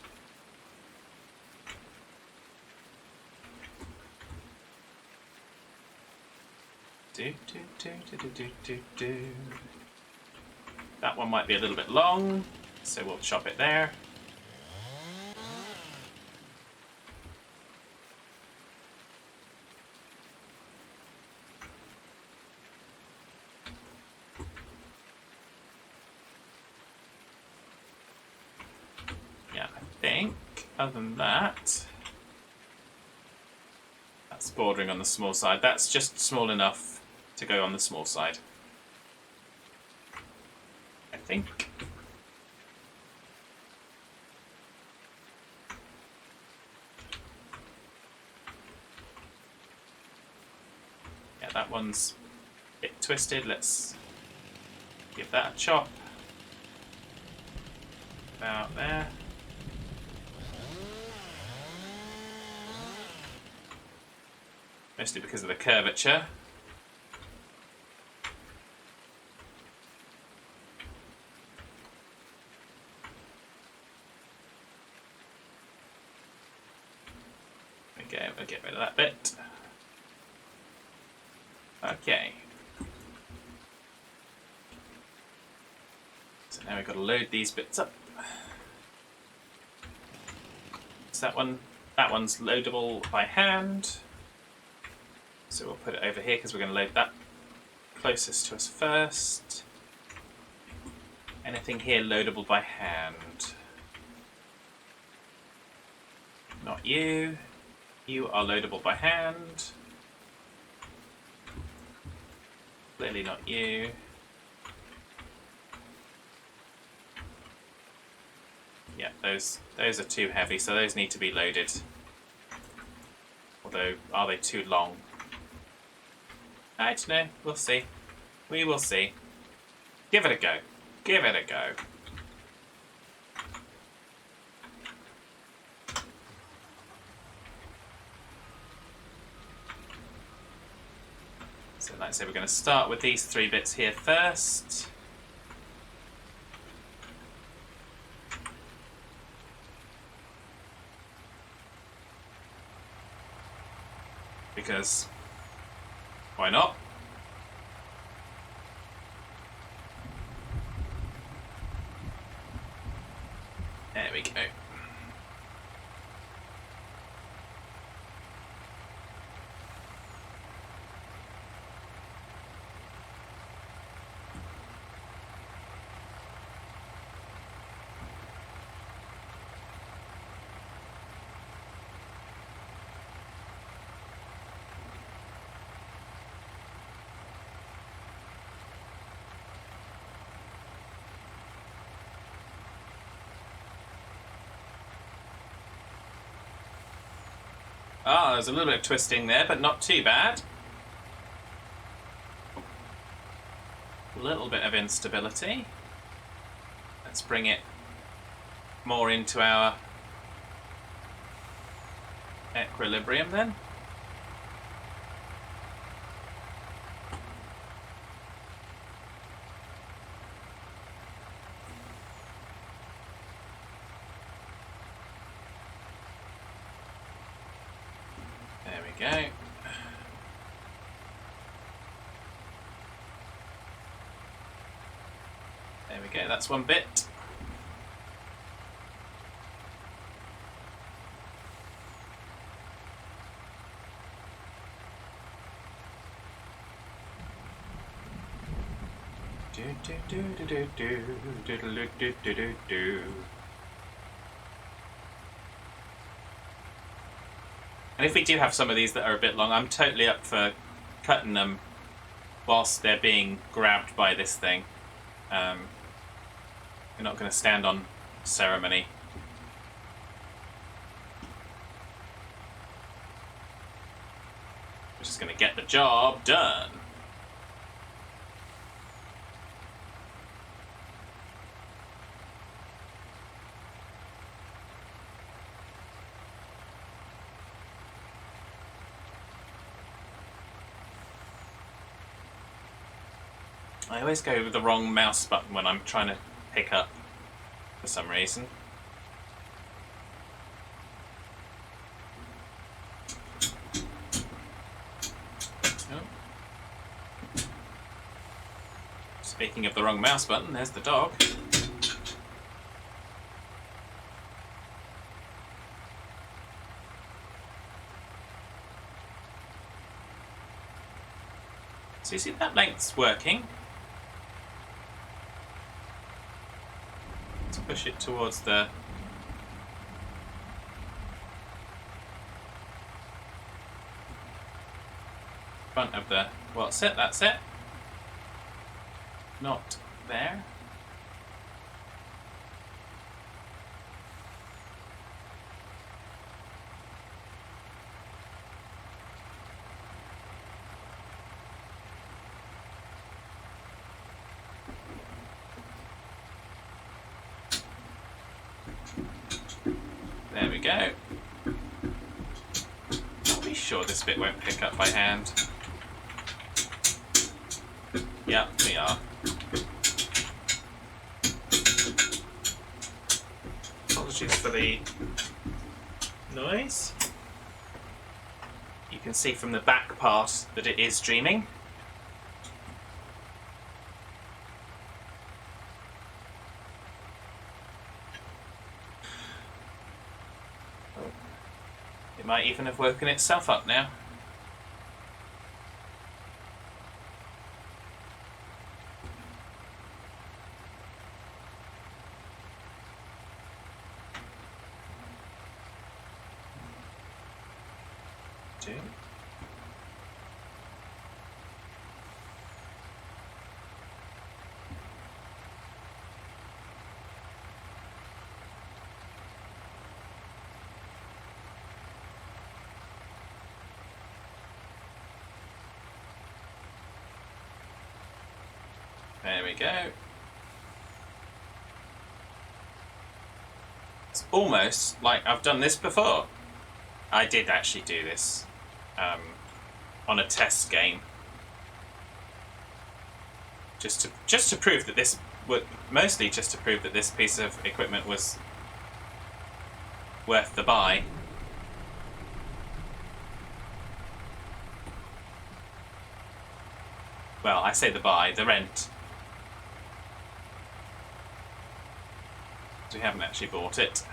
That one might be a little bit long, so we'll chop it there. Yeah, I think other than that, that's bordering on the small side. That's just small enough to go on the small side, I think. Yeah, that one's a bit twisted. Let's give that a chop. About there. Mostly because of the curvature. Okay, we'll get rid of that bit. Okay. So now we've got to load these bits up. So that one's loadable by hand. So we'll put it over here because we're going to load that closest to us first. Anything here loadable by hand? Not you. You are loadable by hand. Clearly not you. Yeah, those are too heavy, so those need to be loaded. Although, are they too long? I don't know. We'll see. We will see. Give it a go. Give it a go. So like I say, we're going to start with these three bits here first. Because why not? There we go. Ah, there's a little bit of twisting there, but not too bad. A little bit of instability. Let's bring it more into our equilibrium then. There we go. There we go, that's one bit. And if we do have some of these that are a bit long, I'm totally up for cutting them whilst they're being grabbed by this thing. We're not going to stand on ceremony. We're just going to get the job done. I always go with the wrong mouse button when I'm trying to pick up for some reason. Oh. Speaking of the wrong mouse button, there's the dog. So you see that length's working. Push it towards the front of the, well, that's it. Not there. There we go. I'll be sure this bit won't pick up by hand. Yeah, we are. Apologies for the noise. You can see from the back part that it is streaming. It might even have woken itself up now. Two. There we go. It's almost like I've done this before. I did actually do this on a test game, just to prove that this, mostly just to prove that this piece of equipment was worth the buy. Well, I say the buy, the rent. We haven't actually bought it.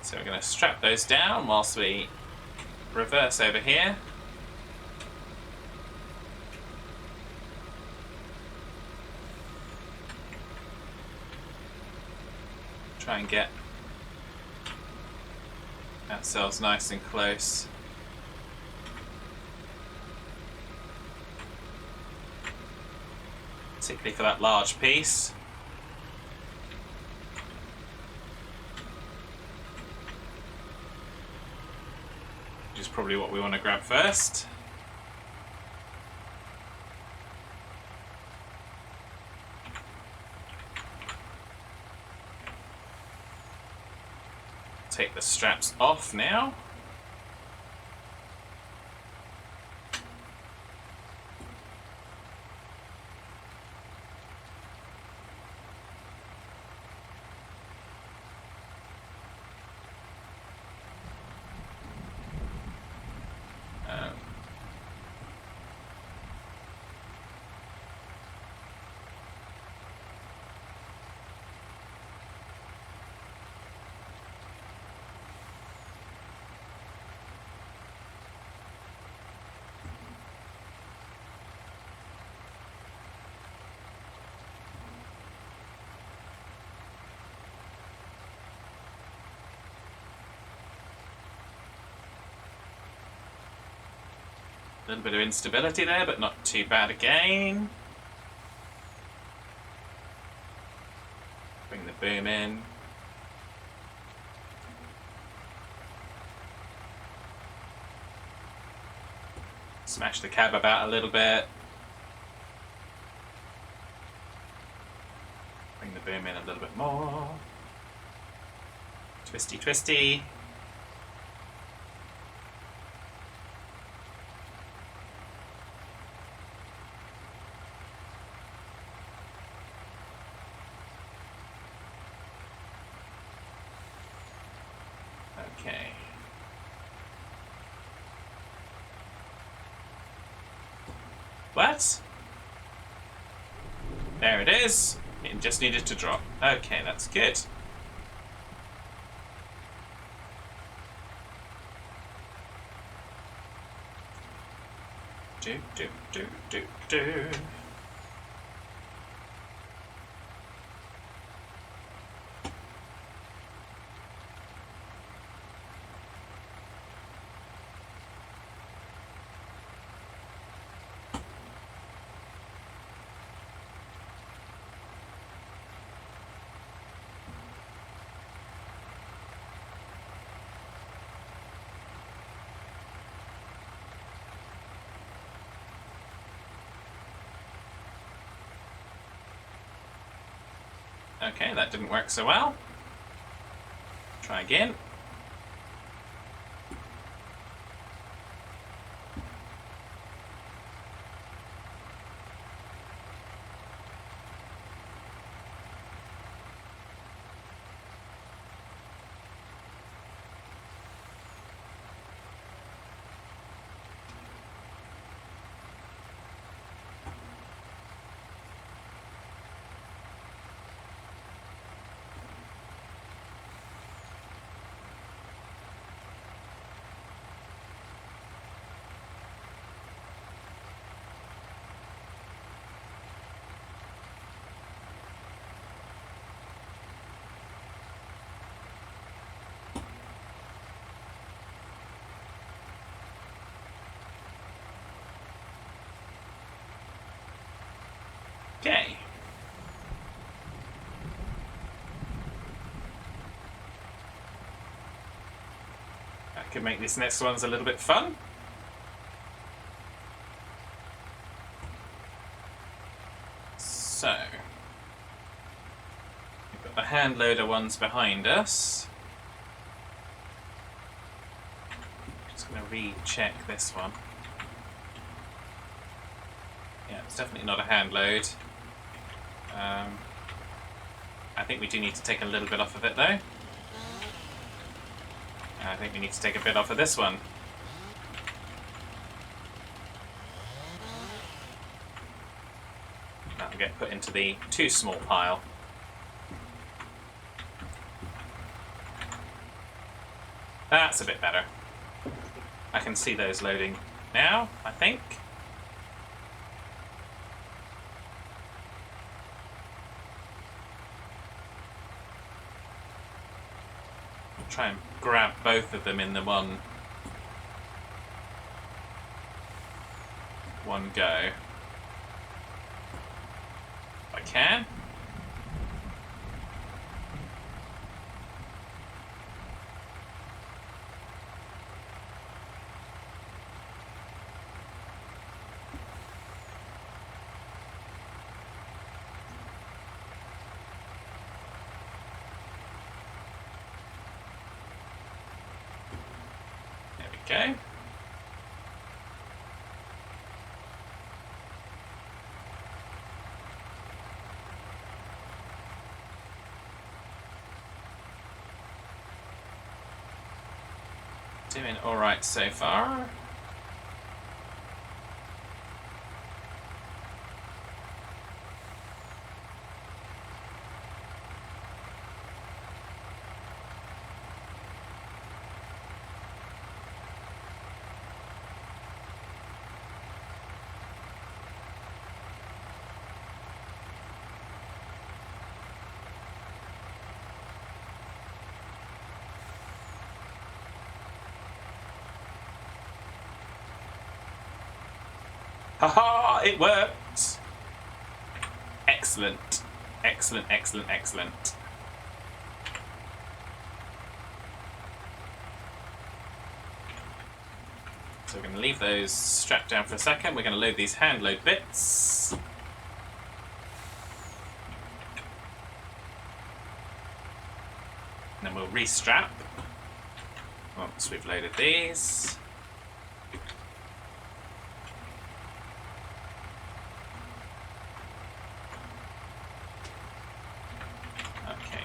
So we're going to strap those down whilst we reverse over here. Try and get ourselves nice and close particularly for that large piece. Which is probably what we want to grab first. Take the straps off now. A little bit of instability there, but not too bad again. Bring the boom in. Smash the cab about a little bit. Bring the boom in a little bit more. Twisty, twisty. Okay. What? There it is. It just needed to drop. Okay, that's good. Do, do, do, do, do. Okay, that didn't work so well. Try again. Okay. That could make these next ones a little bit fun. So, we've got the hand loader ones behind us. Just going to recheck this one. Yeah, it's definitely not a hand load. I think we do need to take a little bit off of it though. I think we need to take a bit off of this one. That'll get put into the too small pile. That's a bit better. I can see those loading now, I think. Try and grab both of them in the one go. I can. There we go. Doing alright so far. Haha, it worked! Excellent. Excellent, excellent, excellent. So we're going to leave those strapped down for a second. We're going to load these hand load bits. And then we'll restrap once we've loaded these.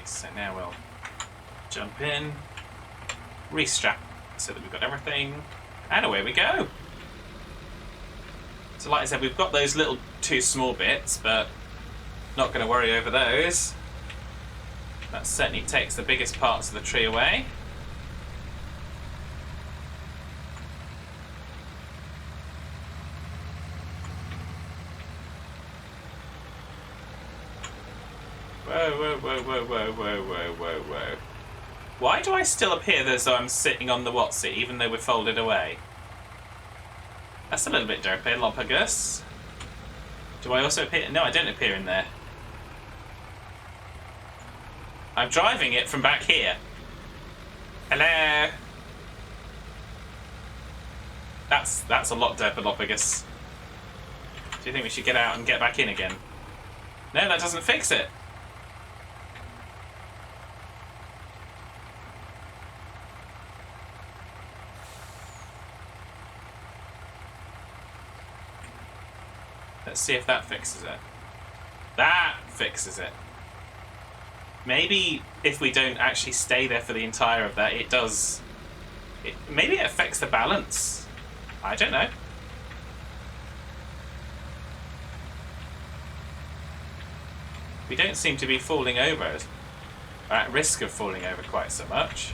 So now we'll jump in, restrap so that we've got everything, and away we go. So like I said, we've got those little two small bits, but not going to worry over those. That certainly takes the biggest parts of the tree away. Whoa, whoa, whoa, whoa, whoa, whoa, whoa, whoa. Why do I still appear as though I'm sitting on the what's-it, even though we're folded away? That's a little bit derpy, Do I also appear? No, I don't appear in there. I'm driving it from back here. Hello? That's a lot derpalopagus. Do you think we should get out and get back in again? No, that doesn't fix it. Let's see if that fixes it. That fixes it. Maybe if we don't actually stay there for the entire of that, it does... maybe it affects the balance. I don't know. We don't seem to be falling over, or at risk of falling over quite so much.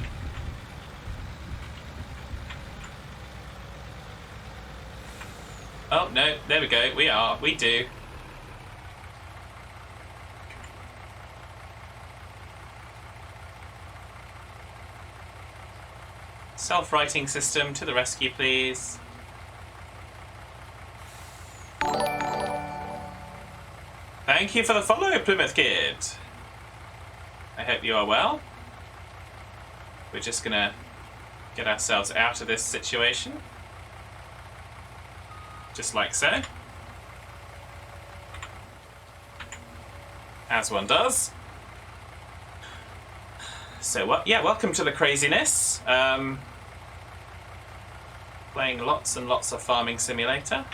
Oh, no, there we go. We do. Self-writing system to the rescue, please. Thank you for the follow, Plymouth Kid. I hope you are well. We're just gonna get ourselves out of this situation. Just like so. As one does. So what? Yeah, welcome to the craziness. Playing lots and lots of Farming Simulator.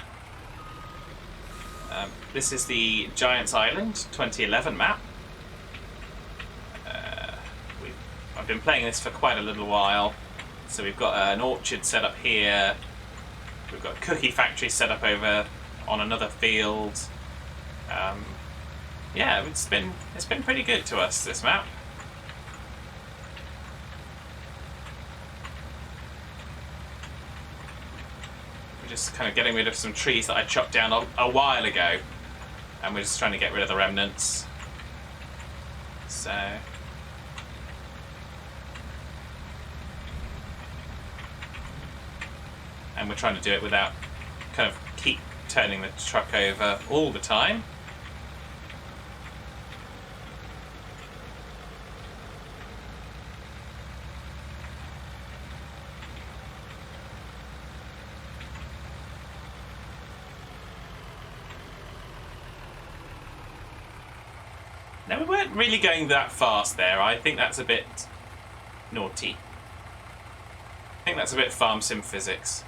This is the Giants Island 2011 map. I've been playing this for quite a little while. So we've got an orchard set up here. We've got a cookie factory set up over on another field. Yeah, it's been pretty good to us, this map. We're just kind of getting rid of some trees that I chopped down a while ago, and we're just trying to get rid of the remnants. So. And we're trying to do it without kind of keep turning the truck over all the time. No, we weren't really going that fast there. I think that's a bit naughty. I think that's a bit farm sim physics.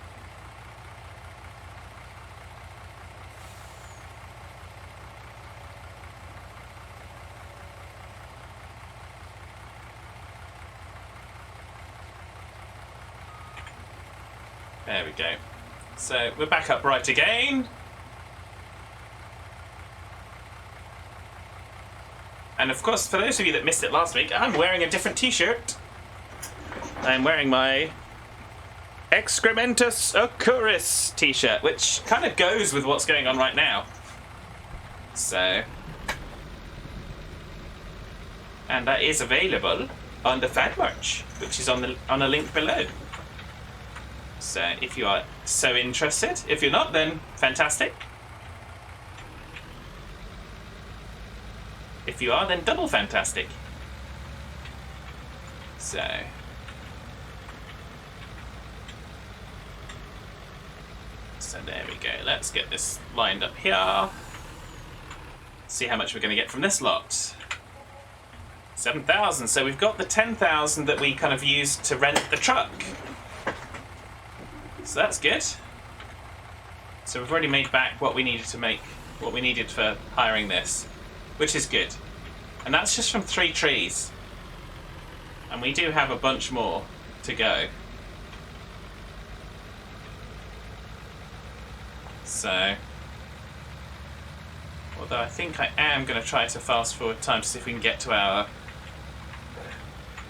There we go. So we're back upright again. And of course, for those of you that missed it last week, I'm wearing a different t-shirt. I'm wearing my Excrementus Occurris t-shirt, which kind of goes with what's going on right now. So... And that is available on the fan merch, which is on a link below. So if you are so interested, if you're not, then fantastic. If you are, then double fantastic. So there we go. Let's get this lined up here. See how much we're going to get from this lot. 7,000. So we've got the 10,000 that we kind of used to rent the truck. So that's good. So we've already made back what we needed to make, what we needed for hiring this, which is good. And that's just from 3 trees. And we do have a bunch more to go. So, although I think I am going to try to fast forward time to see if we can get to our,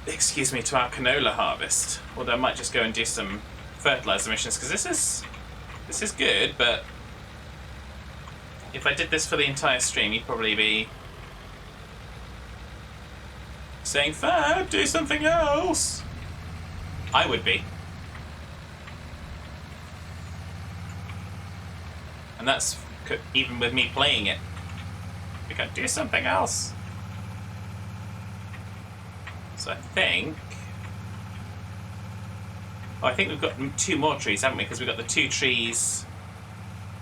to our canola harvest. Although I might just go and do some fertilizer missions, because this is good, but if I did this for the entire stream, you'd probably be saying, Fab, do something else. I would be. And that's even with me playing it. We can do something else. So I think... I think we've got 2 more trees, haven't we? Because we've got the 2 trees...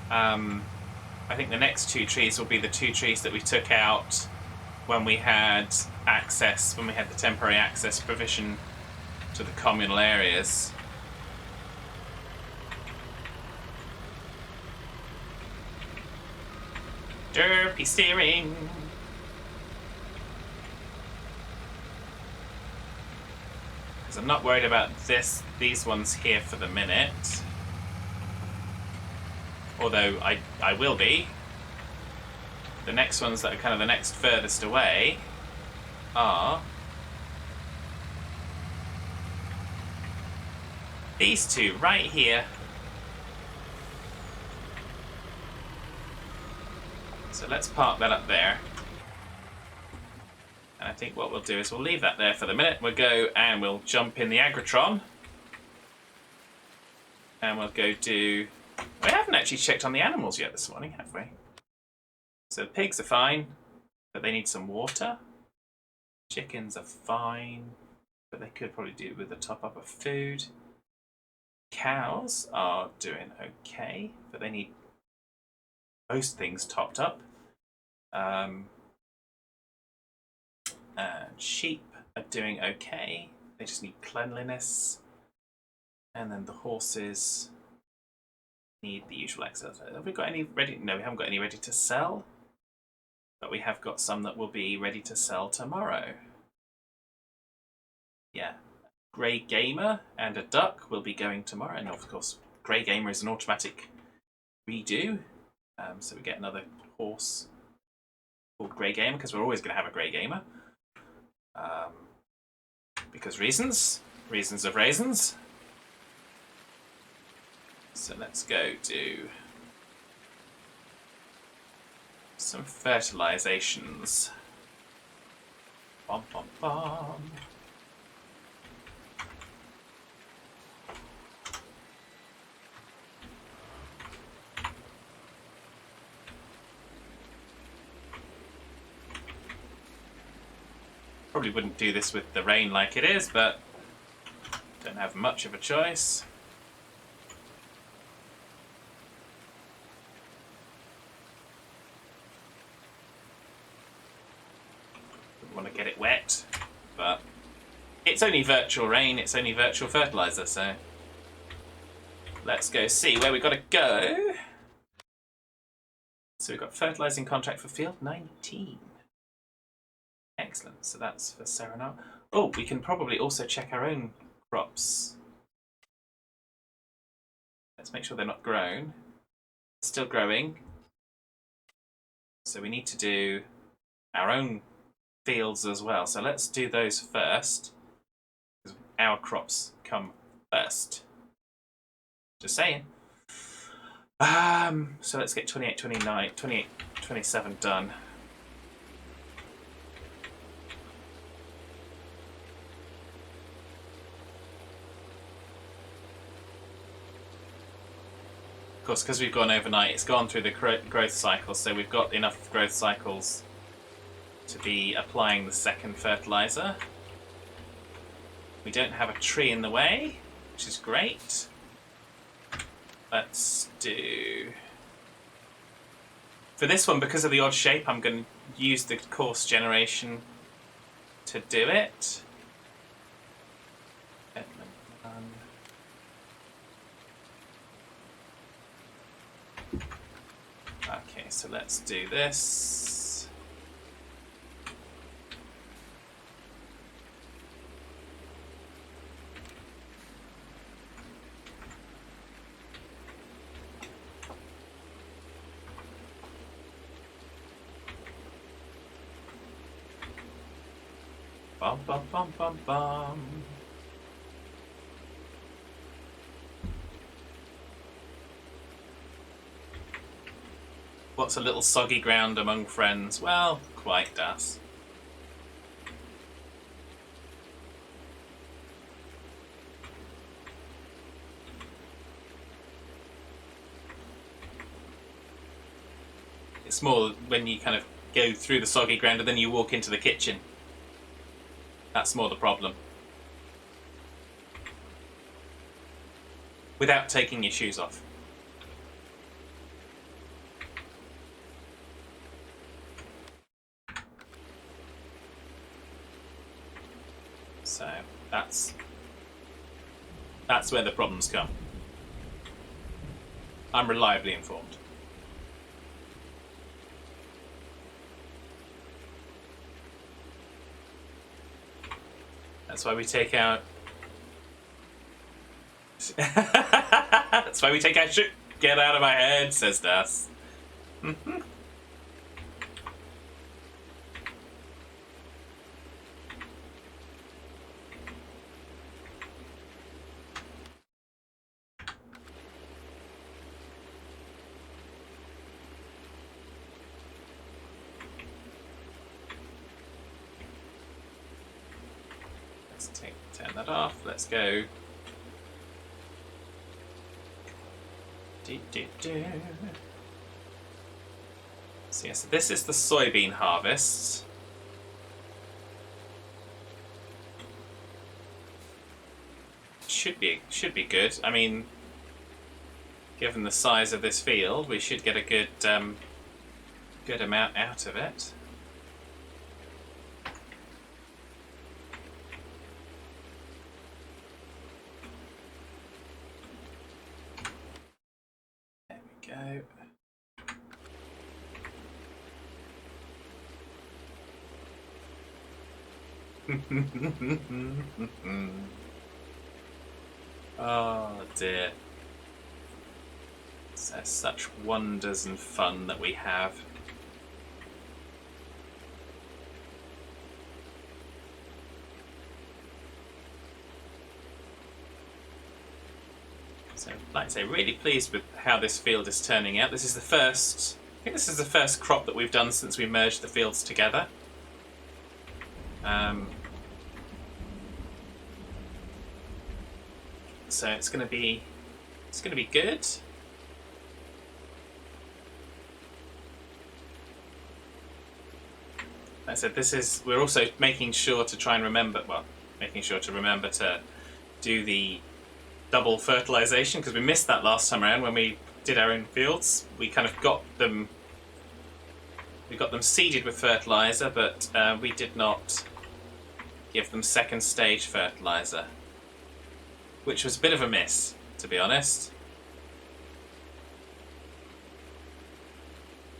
I think the next 2 trees will be the 2 trees that we took out when we had access, when we had the temporary access provision to the communal areas. Derpy steering. Because I'm not worried about these ones here for the minute. Although I will be. The next ones that are kind of the next furthest away are these 2 right here. So let's park that up there. And I think what we'll do is we'll leave that there for the minute. We'll go and we'll jump in the Agritron. And we'll go do... We haven't actually checked on the animals yet this morning, have we? So the pigs are fine, but they need some water. Chickens are fine, but they could probably do with a top-up of food. Cows are doing okay, but they need most things topped up. And sheep are doing okay. They just need cleanliness. And then the horses need the usual exercise. Have we got any ready? No, we haven't got any ready to sell. But we have got some that will be ready to sell tomorrow. Yeah. Grey Gamer and a duck will be going tomorrow. And of course, Grey Gamer is an automatic redo. So we get another horse called Grey Gamer, because we're always going to have a Grey Gamer. Because reasons of raisins. So let's go do some fertilizations. Bom, bom, bom. Probably wouldn't do this with the rain like it is, but don't have much of a choice. it's only virtual rain, it's only virtual fertilizer, so let's go see where we've got to go. So we've got fertilizing contract for field 19. Excellent, so that's for Sarah now. Oh, we can probably also check our own crops. Let's make sure they're not grown. Still growing. So we need to do our own fields as well. So let's do those first, because our crops come first. Just saying. So let's get 28, 29, 28, 27 done. Of course, because we've gone overnight, it's gone through the growth cycle, so we've got enough growth cycles to be applying the second fertilizer. We don't have a tree in the way, which is great. Let's do... For this one, because of the odd shape, I'm going to use the course generation to do it. Okay, so let's do this. Bum bum bum bum bum. What's a little soggy ground among friends? Well, quite does. It's more when you kind of go through the soggy ground and then you walk into the kitchen. That's more the problem. Without taking your shoes off. So that's where the problems come. I'm reliably informed. That's why we take out... That's why we take out shit. Get out of my head, says Das. Turn that off. Let's go. So yes, this is the soybean harvest. Should be good. I mean, given the size of this field, we should get a good good amount out of it. Oh dear. So such wonders and fun that we have. So, like I say, really pleased with how this field is turning out. This is the first, I think this is the first crop that we've done since we merged the fields together. So it's going to be good. Like I said, we're also making sure to try and remember, to do the double fertilization, because we missed that last time around when we did our own fields. We kind of got them seeded with fertilizer, but we did not give them second stage fertilizer, which was a bit of a miss, to be honest.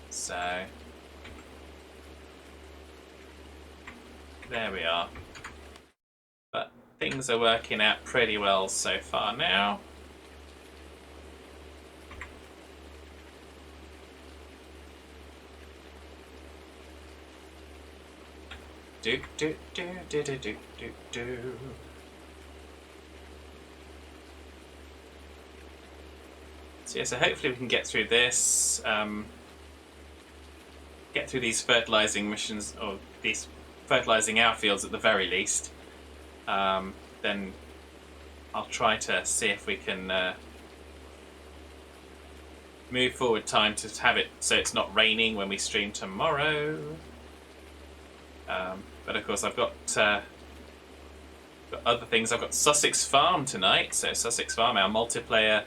So there we are. But things are working out pretty well so far now. Do do do do do do do do. So yeah, so hopefully we can get through this, get through these fertilizing missions, or these fertilizing our fields at the very least. Then I'll try to see if we can move forward time to have it so it's not raining when we stream tomorrow. But of course I've got other things. I've got Sussex Farm tonight, so Sussex Farm, our multiplayer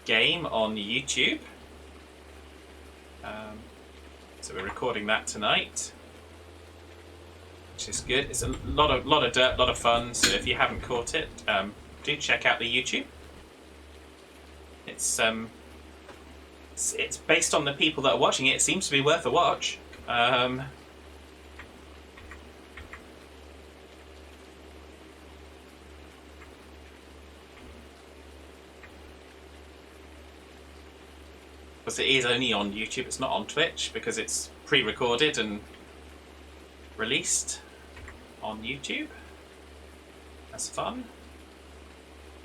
game on YouTube. So we're recording that tonight, which is good. It's a lot of dirt, a lot of fun. So if you haven't caught it, do check out the YouTube. It's based on the people that are watching it. It seems to be worth a watch. Because it is only on YouTube, it's not on Twitch, because it's pre-recorded and released on YouTube. That's fun.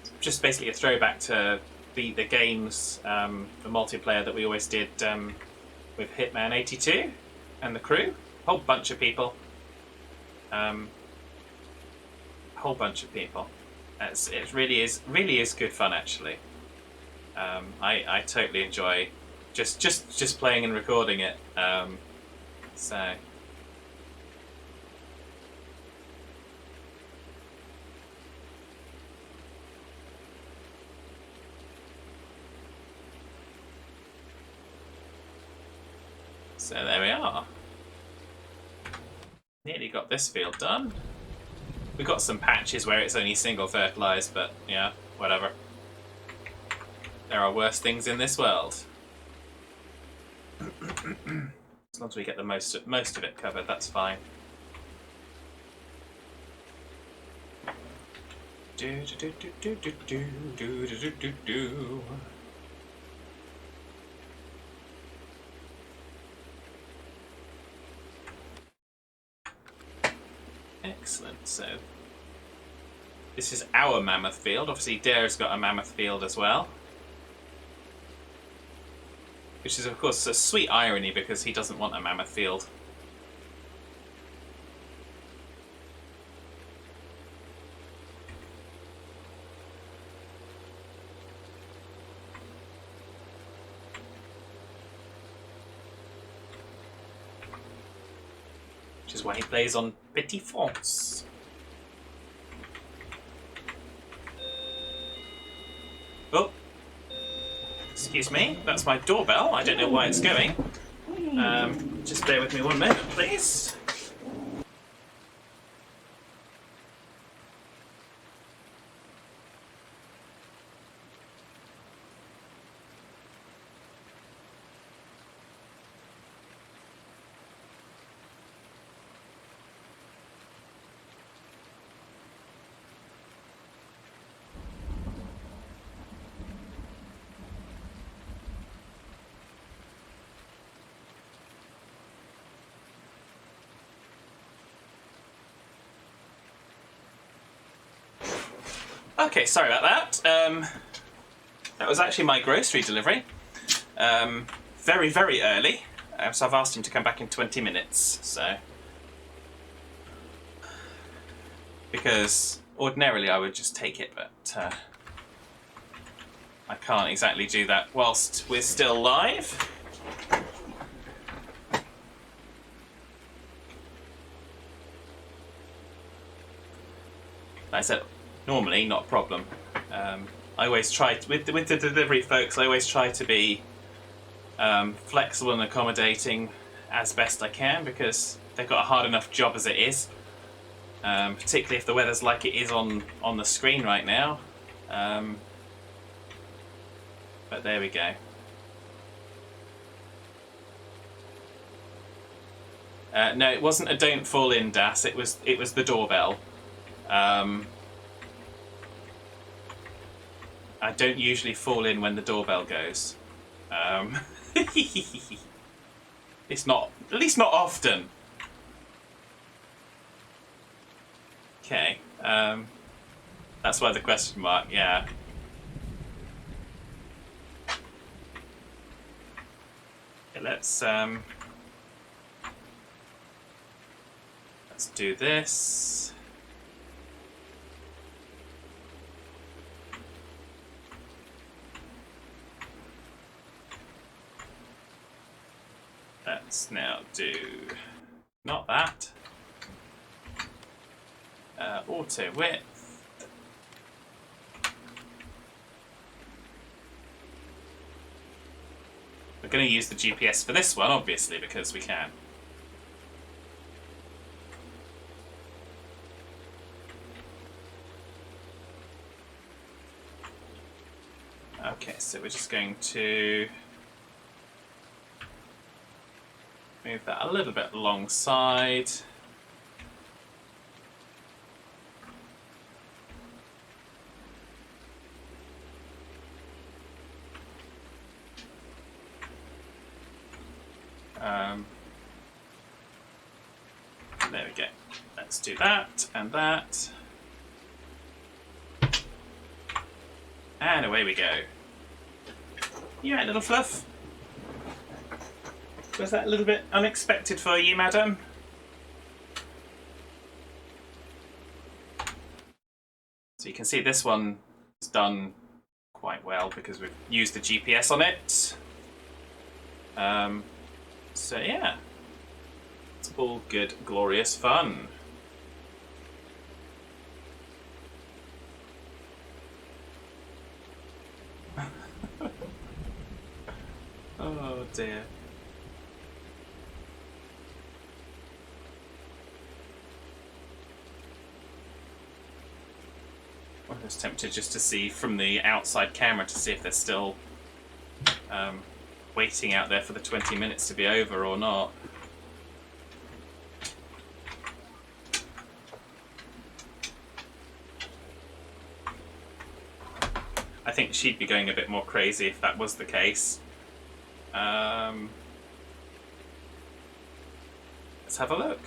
It's just basically a throwback to the games, the multiplayer that we always did with Hitman 82 and the crew. A whole bunch of people. It really is good fun, actually. I totally enjoy just playing and recording it. So there we are. Nearly got this field done. We've got some patches where it's only single fertilized, but yeah, whatever. There are worse things in this world. As long as we get the most of it covered, that's fine. Do do do do do do do do do do. Excellent. So this is our mammoth field. Obviously, Dare's got a mammoth field as well. Which is, of course, a sweet irony because he doesn't want a mammoth field. Which is why he plays on Petit France. Oh. Excuse me, that's my doorbell. I don't know why it's going. Just bear with me one moment, please. Okay, sorry about that. That was actually my grocery delivery. Very, very early. So I've asked him to come back in 20 minutes. So, because ordinarily I would just take it, but I can't exactly do that whilst we're still live. Like I said, normally not a problem. I always try with the delivery folks. I always try to be flexible and accommodating as best I can because they've got a hard enough job as it is. particularly if the weather's like it is on the screen right now. But there we go. No, it wasn't a "don't fall in" DAS. It was the doorbell. I don't usually fall in when the doorbell goes. It's not, at least not often. Okay. That's why the question mark. Yeah. Okay, let's do this. Let's now do not that. Auto width. We're going to use the GPS for this one, obviously, because we can. Okay, so we're just going to move that a little bit alongside. There we go. Let's do that and that. And away we go. You right, little fluff? Was that a little bit unexpected for you, madam? So you can see this one is done quite well because we've used the GPS on it. So yeah, it's all good, glorious fun. Oh dear. I was tempted just to see from the outside camera to see if they're still waiting out there for the 20 minutes to be over or not. I think she'd be going a bit more crazy if that was the case. Let's have a look.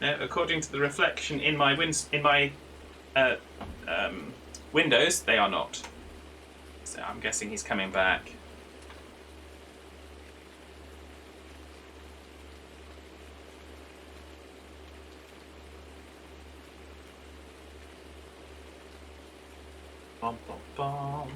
Now, according to the reflection in my windows, they are not. So I'm guessing he's coming back. Bum, bum, bum.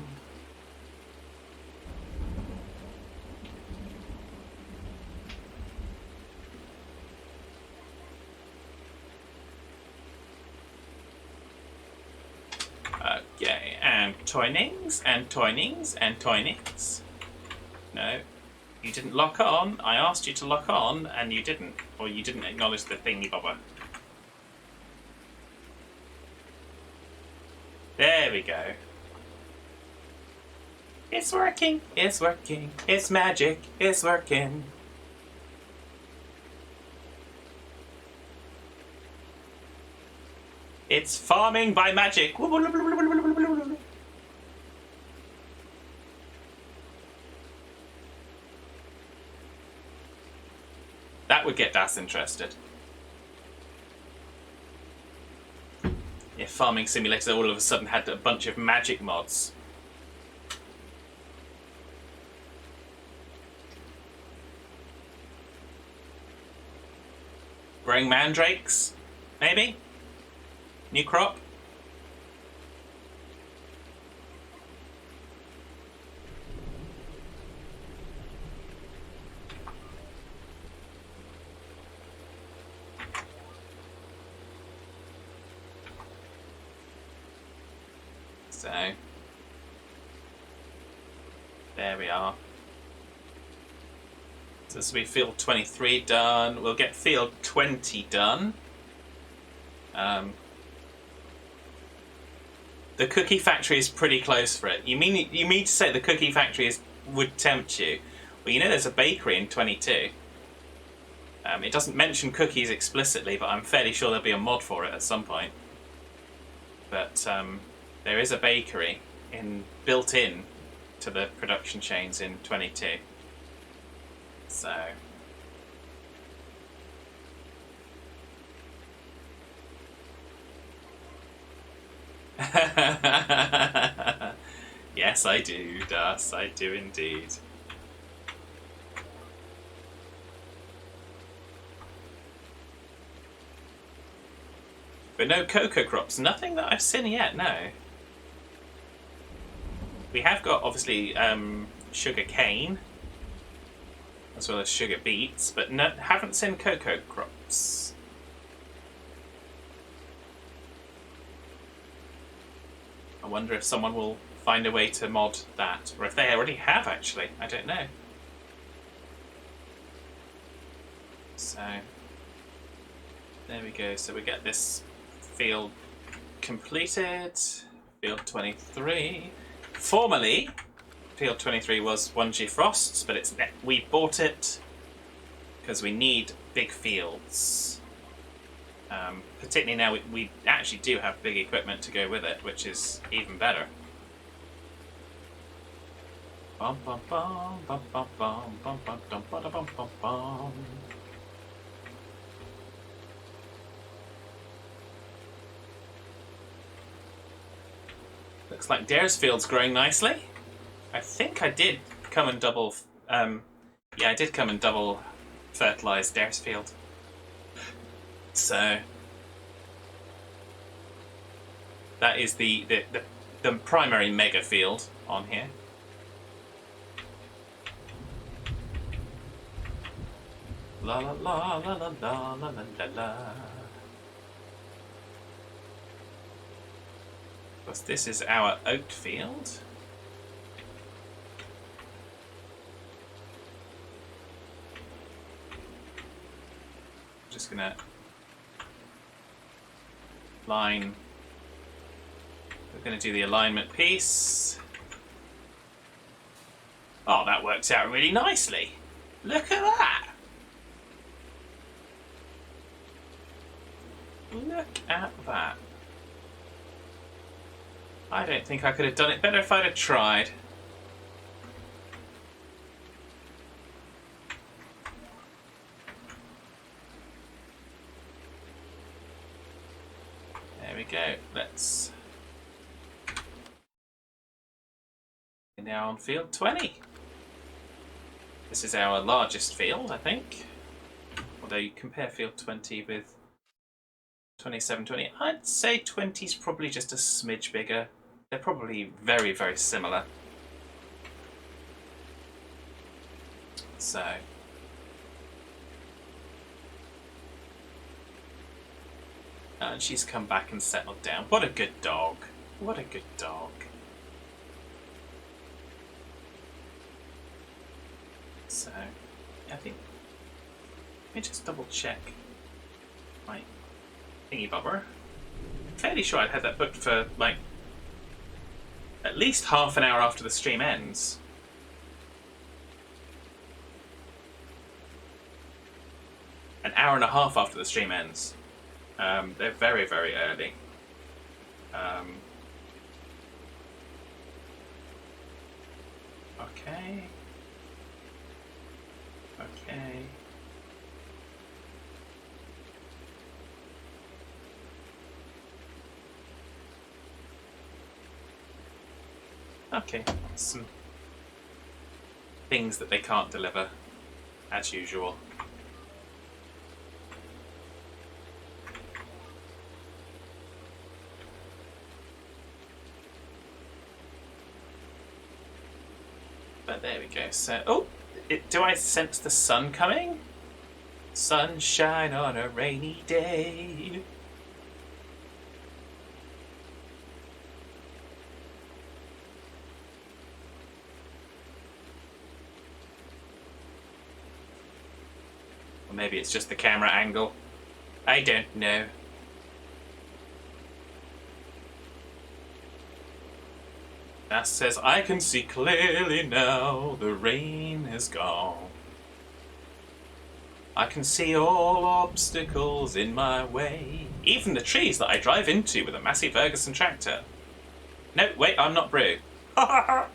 Okay, and toinings, and toinings, and toinings. No, you didn't lock on. I asked you to lock on, and you didn't. Or you didn't acknowledge the thingy bobber. There we go. It's working, it's working, it's magic, it's working. It's farming by magic. That would get Das interested. If Farming Simulator all of a sudden had a bunch of magic mods. Growing mandrakes, maybe? New crop? So, there we are. So this will be field 23 done. We'll get field 20 done. The cookie factory is pretty close for it. You mean to say the cookie factory would tempt you? Well, you know there's a bakery in 22. It doesn't mention cookies explicitly, but I'm fairly sure there'll be a mod for it at some point. But there is a bakery built in to the production chains in 22. So yes, I do, Das. I do indeed. But no cocoa crops. Nothing that I've seen yet, no. We have got, obviously, sugar cane, as well as sugar beets, but no, haven't seen cocoa crops. I wonder if someone will find a way to mod that, or if they already have, actually. I don't know. So, there we go. So we get this field completed. Field 23. Formerly, field 23 was 1G Frosts, but we bought it because we need big fields. Particularly now we actually do have big equipment to go with it, which is even better. Bum, bum, bum, bum, bum, bum, bum, bum, bum, bum, bum, bum, bum. Looks like Daresfield's growing nicely. I think I did come and double... yeah, I did come and double fertilise Daresfield. So... that is the primary mega field on here. La la la la la la la la la. Because this is our oat field. Just gonna line. We're gonna do the alignment piece. Oh, that works out really nicely. Look at that. Look at that. I don't think I could have done it better if I'd have tried. There we go. Let's... we're now on field 20. This is our largest field, I think. Although you compare field 20 with 2720, I'd say 20 is probably just a smidge bigger. They're probably very, very similar. So... and she's come back and settled down. What a good dog. What a good dog. So, I think... let me just double check my thingy bobber. I'm fairly sure I'd had that booked for, like, at least half an hour after the stream ends. An hour and a half after the stream ends. They're very, very early. Okay. Okay. Okay, some things that they can't deliver, as usual. But there we go. So, oh, do I sense the sun coming? Sunshine on a rainy day. Or maybe it's just the camera angle. I don't know. That says, I can see clearly now, the rain is gone. I can see all obstacles in my way. Even the trees that I drive into with a Massey Ferguson tractor. No, wait, I'm not Brew. But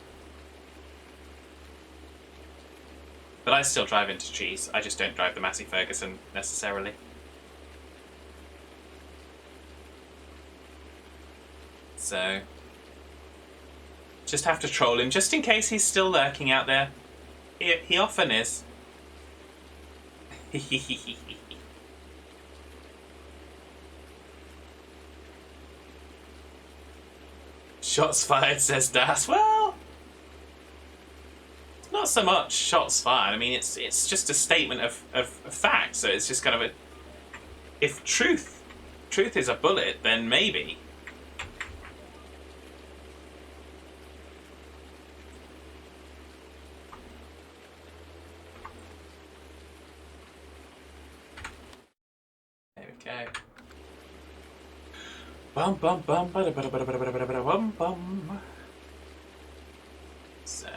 I still drive into trees. I just don't drive the Massey Ferguson necessarily. So, just have to troll him just in case he's still lurking out there. He often is. Shots fired, says Das. Well, not so much shots fired. I mean, it's just a statement of fact. So it's just kind of a, if truth is a bullet, then maybe. There we go. Bum bum bum ba da ba da ba da ba da ba da bum bum. So,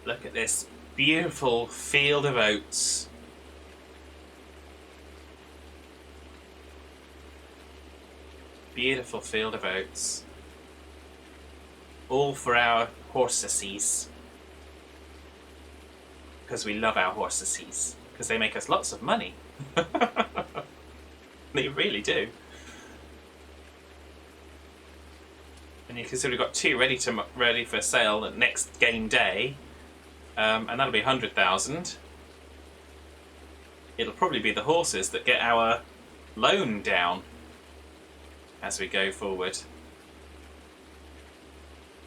look at this beautiful field of oats. Beautiful field of oats. All for our horses. Because we love our horses. Because they make us lots of money. They really do. And you consider we've got 2 ready for sale at next game day, and that'll be 100,000. It'll probably be the horses that get our loan down as we go forward.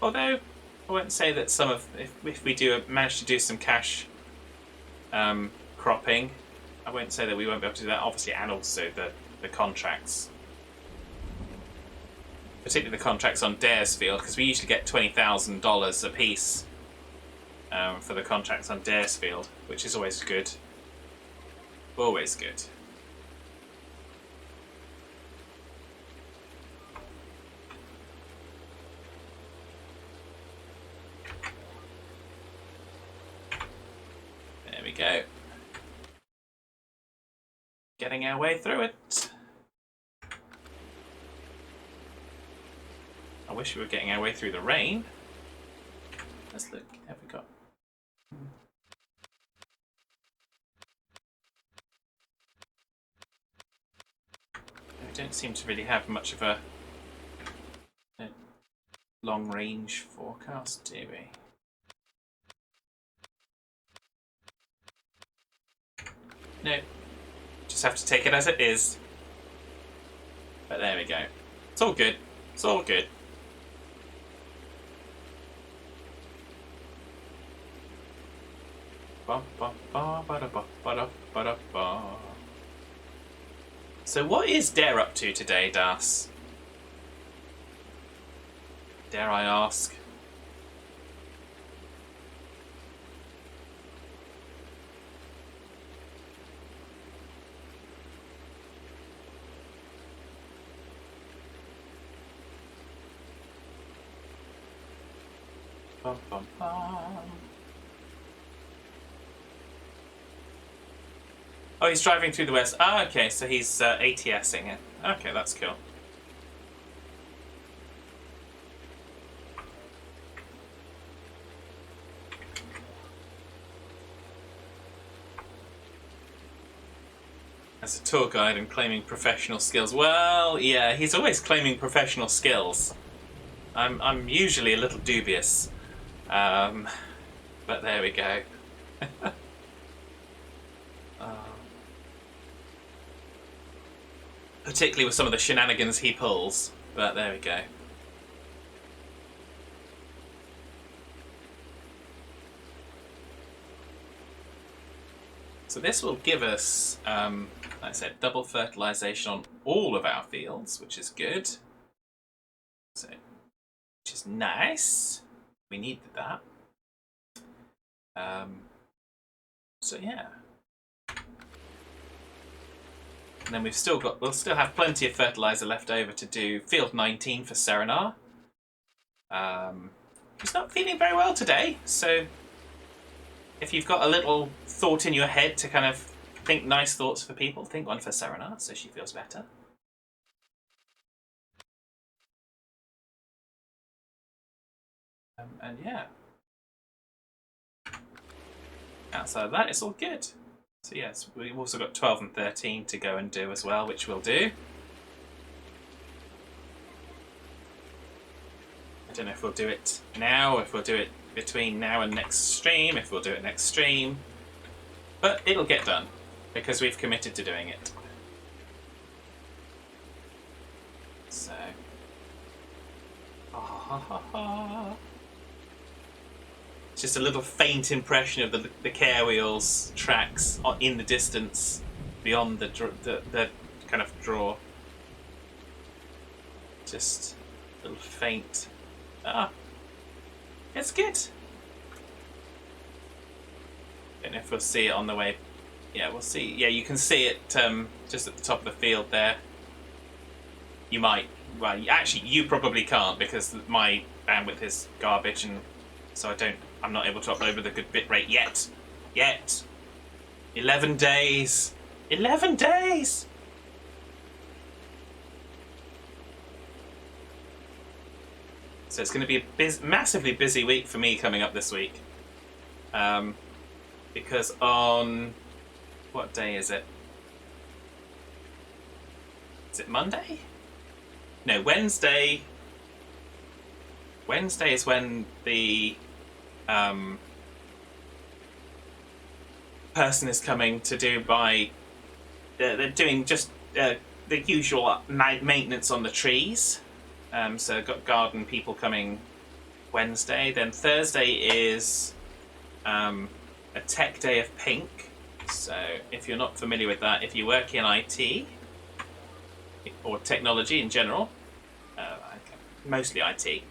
Although I won't say that some of, if we do manage to do some cash cropping, I won't say that we won't be able to do that. Obviously, and also the contracts, particularly the contracts on Daresfield, because we usually get $20,000 a piece for the contracts on Daresfield, which is always good. Always good. There we go. Getting our way through it. I wish we were getting our way through the rain. Let's look. Have we got? We don't seem to really have much of a long-range forecast, do we? No. Just have to take it as it is. But there we go. It's all good. It's all good. So what is Dare up to today, Das? Dare I ask? Bum, bum, bum. Oh, he's driving through the west. Ah, okay, so he's ATSing it. Okay, that's cool. As a tour guide and claiming professional skills. Well, yeah, he's always claiming professional skills. I'm usually a little dubious. But there we go. Particularly with some of the shenanigans he pulls, but there we go. So this will give us, like I said, double fertilization on all of our fields, which is good. So, which is nice. We needed that. So yeah. And then we'll still have plenty of fertilizer left over to do field 19 for Serenar. He's not feeling very well today, so if you've got a little thought in your head to kind of think nice thoughts for people, think one for Serenar so she feels better. And yeah. Outside of that, it's all good. So yes, we've also got 12 and 13 to go and do as well, which we'll do. I don't know if we'll do it now, if we'll do it between now and next stream, if we'll do it next stream. But it'll get done, because we've committed to doing it. So... It's just a little faint impression of the care wheels tracks in the distance beyond the kind of draw. Just a little faint. It's good. Don't know if we'll see it on the way. Yeah, we'll see. Yeah, you can see it just at the top of the field there. You might. Well, actually, you probably can't because my bandwidth is garbage, and so I'm not able to upload with a good bitrate yet. 11 days. 11 days. So it's going to be a massively busy week for me coming up this week. Because on... What day is it? Is it Monday? No, Wednesday. Wednesday is when the person is coming to do they're doing just the usual maintenance on the trees. So I've got garden people coming Wednesday. Then Thursday is a tech day of pink. So if you're not familiar with that, if you work in IT or technology in general, mostly IT,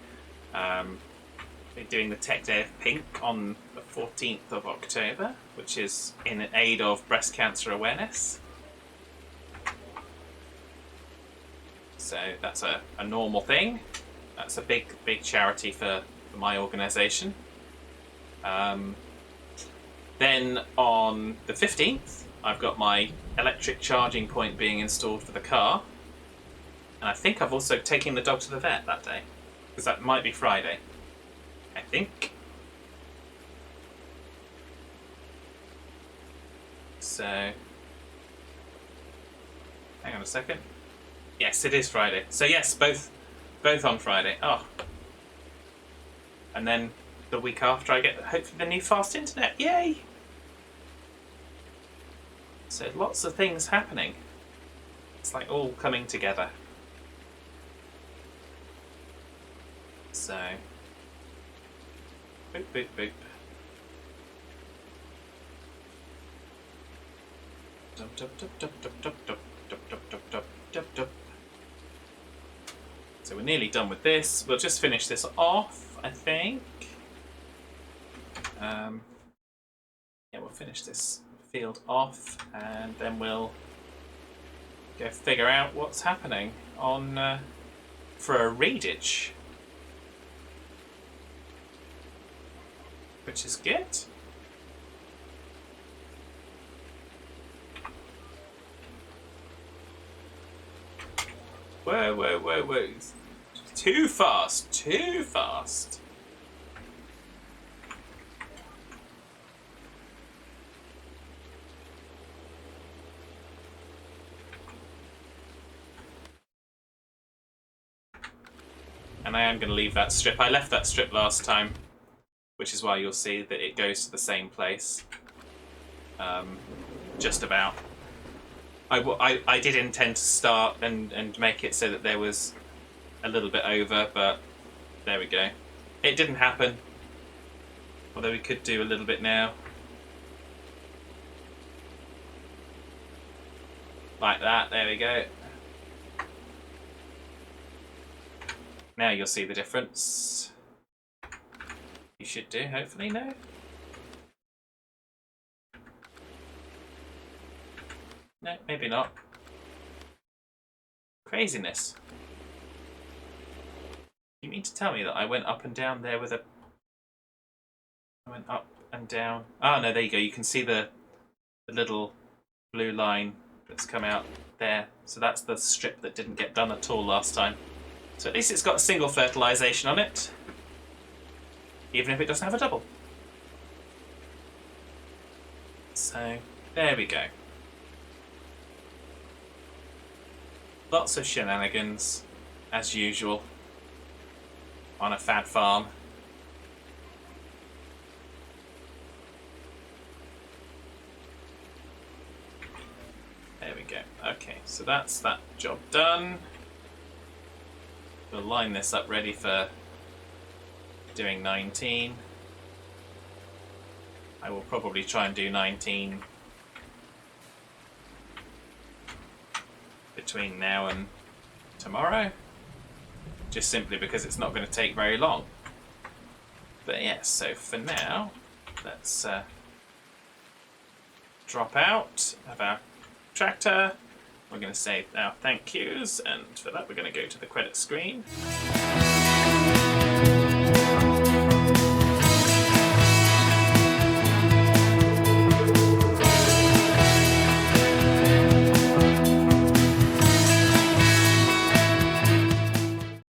we're doing the tech day of pink on the 14th of October, which is in aid of breast cancer awareness. So that's a normal thing. That's a big charity for my organisation. Then on the 15th, I've got my electric charging point being installed for the car. And I think I've also taken the dog to the vet that day. Because that might be Friday. I think. So... Hang on a second. Yes, it is Friday. So yes, both on Friday. Oh. And then the week after I get hopefully the new fast internet. Yay! So lots of things happening. It's like all coming together. So boop boop boop. Dup dup dup dup dup dup dup dup dup dup dup dup dup. So we're nearly done with this. We'll just finish this off, I think. Yeah, we'll finish this field off, and then we'll go figure out what's happening on for a reedage, which is good. Whoa, whoa, whoa, whoa. Too fast, too fast. And I am going to leave that strip. I left that strip last time, which is why you'll see that it goes to the same place. Just about. I did intend to start and make it so that there was a little bit over, but there we go. It didn't happen. Although we could do a little bit now. Like that, there we go. Now you'll see the difference. You should do, hopefully, no? No, maybe not. Craziness. You mean to tell me that I went up and down there with a... I went up and down... Ah, no, there you go. You can see the little blue line that's come out there. So that's the strip that didn't get done at all last time. So at least it's got a single fertilisation on it, even if it doesn't have a double. So there we go. Lots of shenanigans, as usual, on a fad farm. There we go. Okay, so that's that job done. We'll line this up ready for doing 19. I will probably try and do 19 between now and tomorrow, just simply because it's not going to take very long. But yes, so for now, let's drop out of our tractor. We're going to say our thank yous, and for that we're going to go to the credit screen.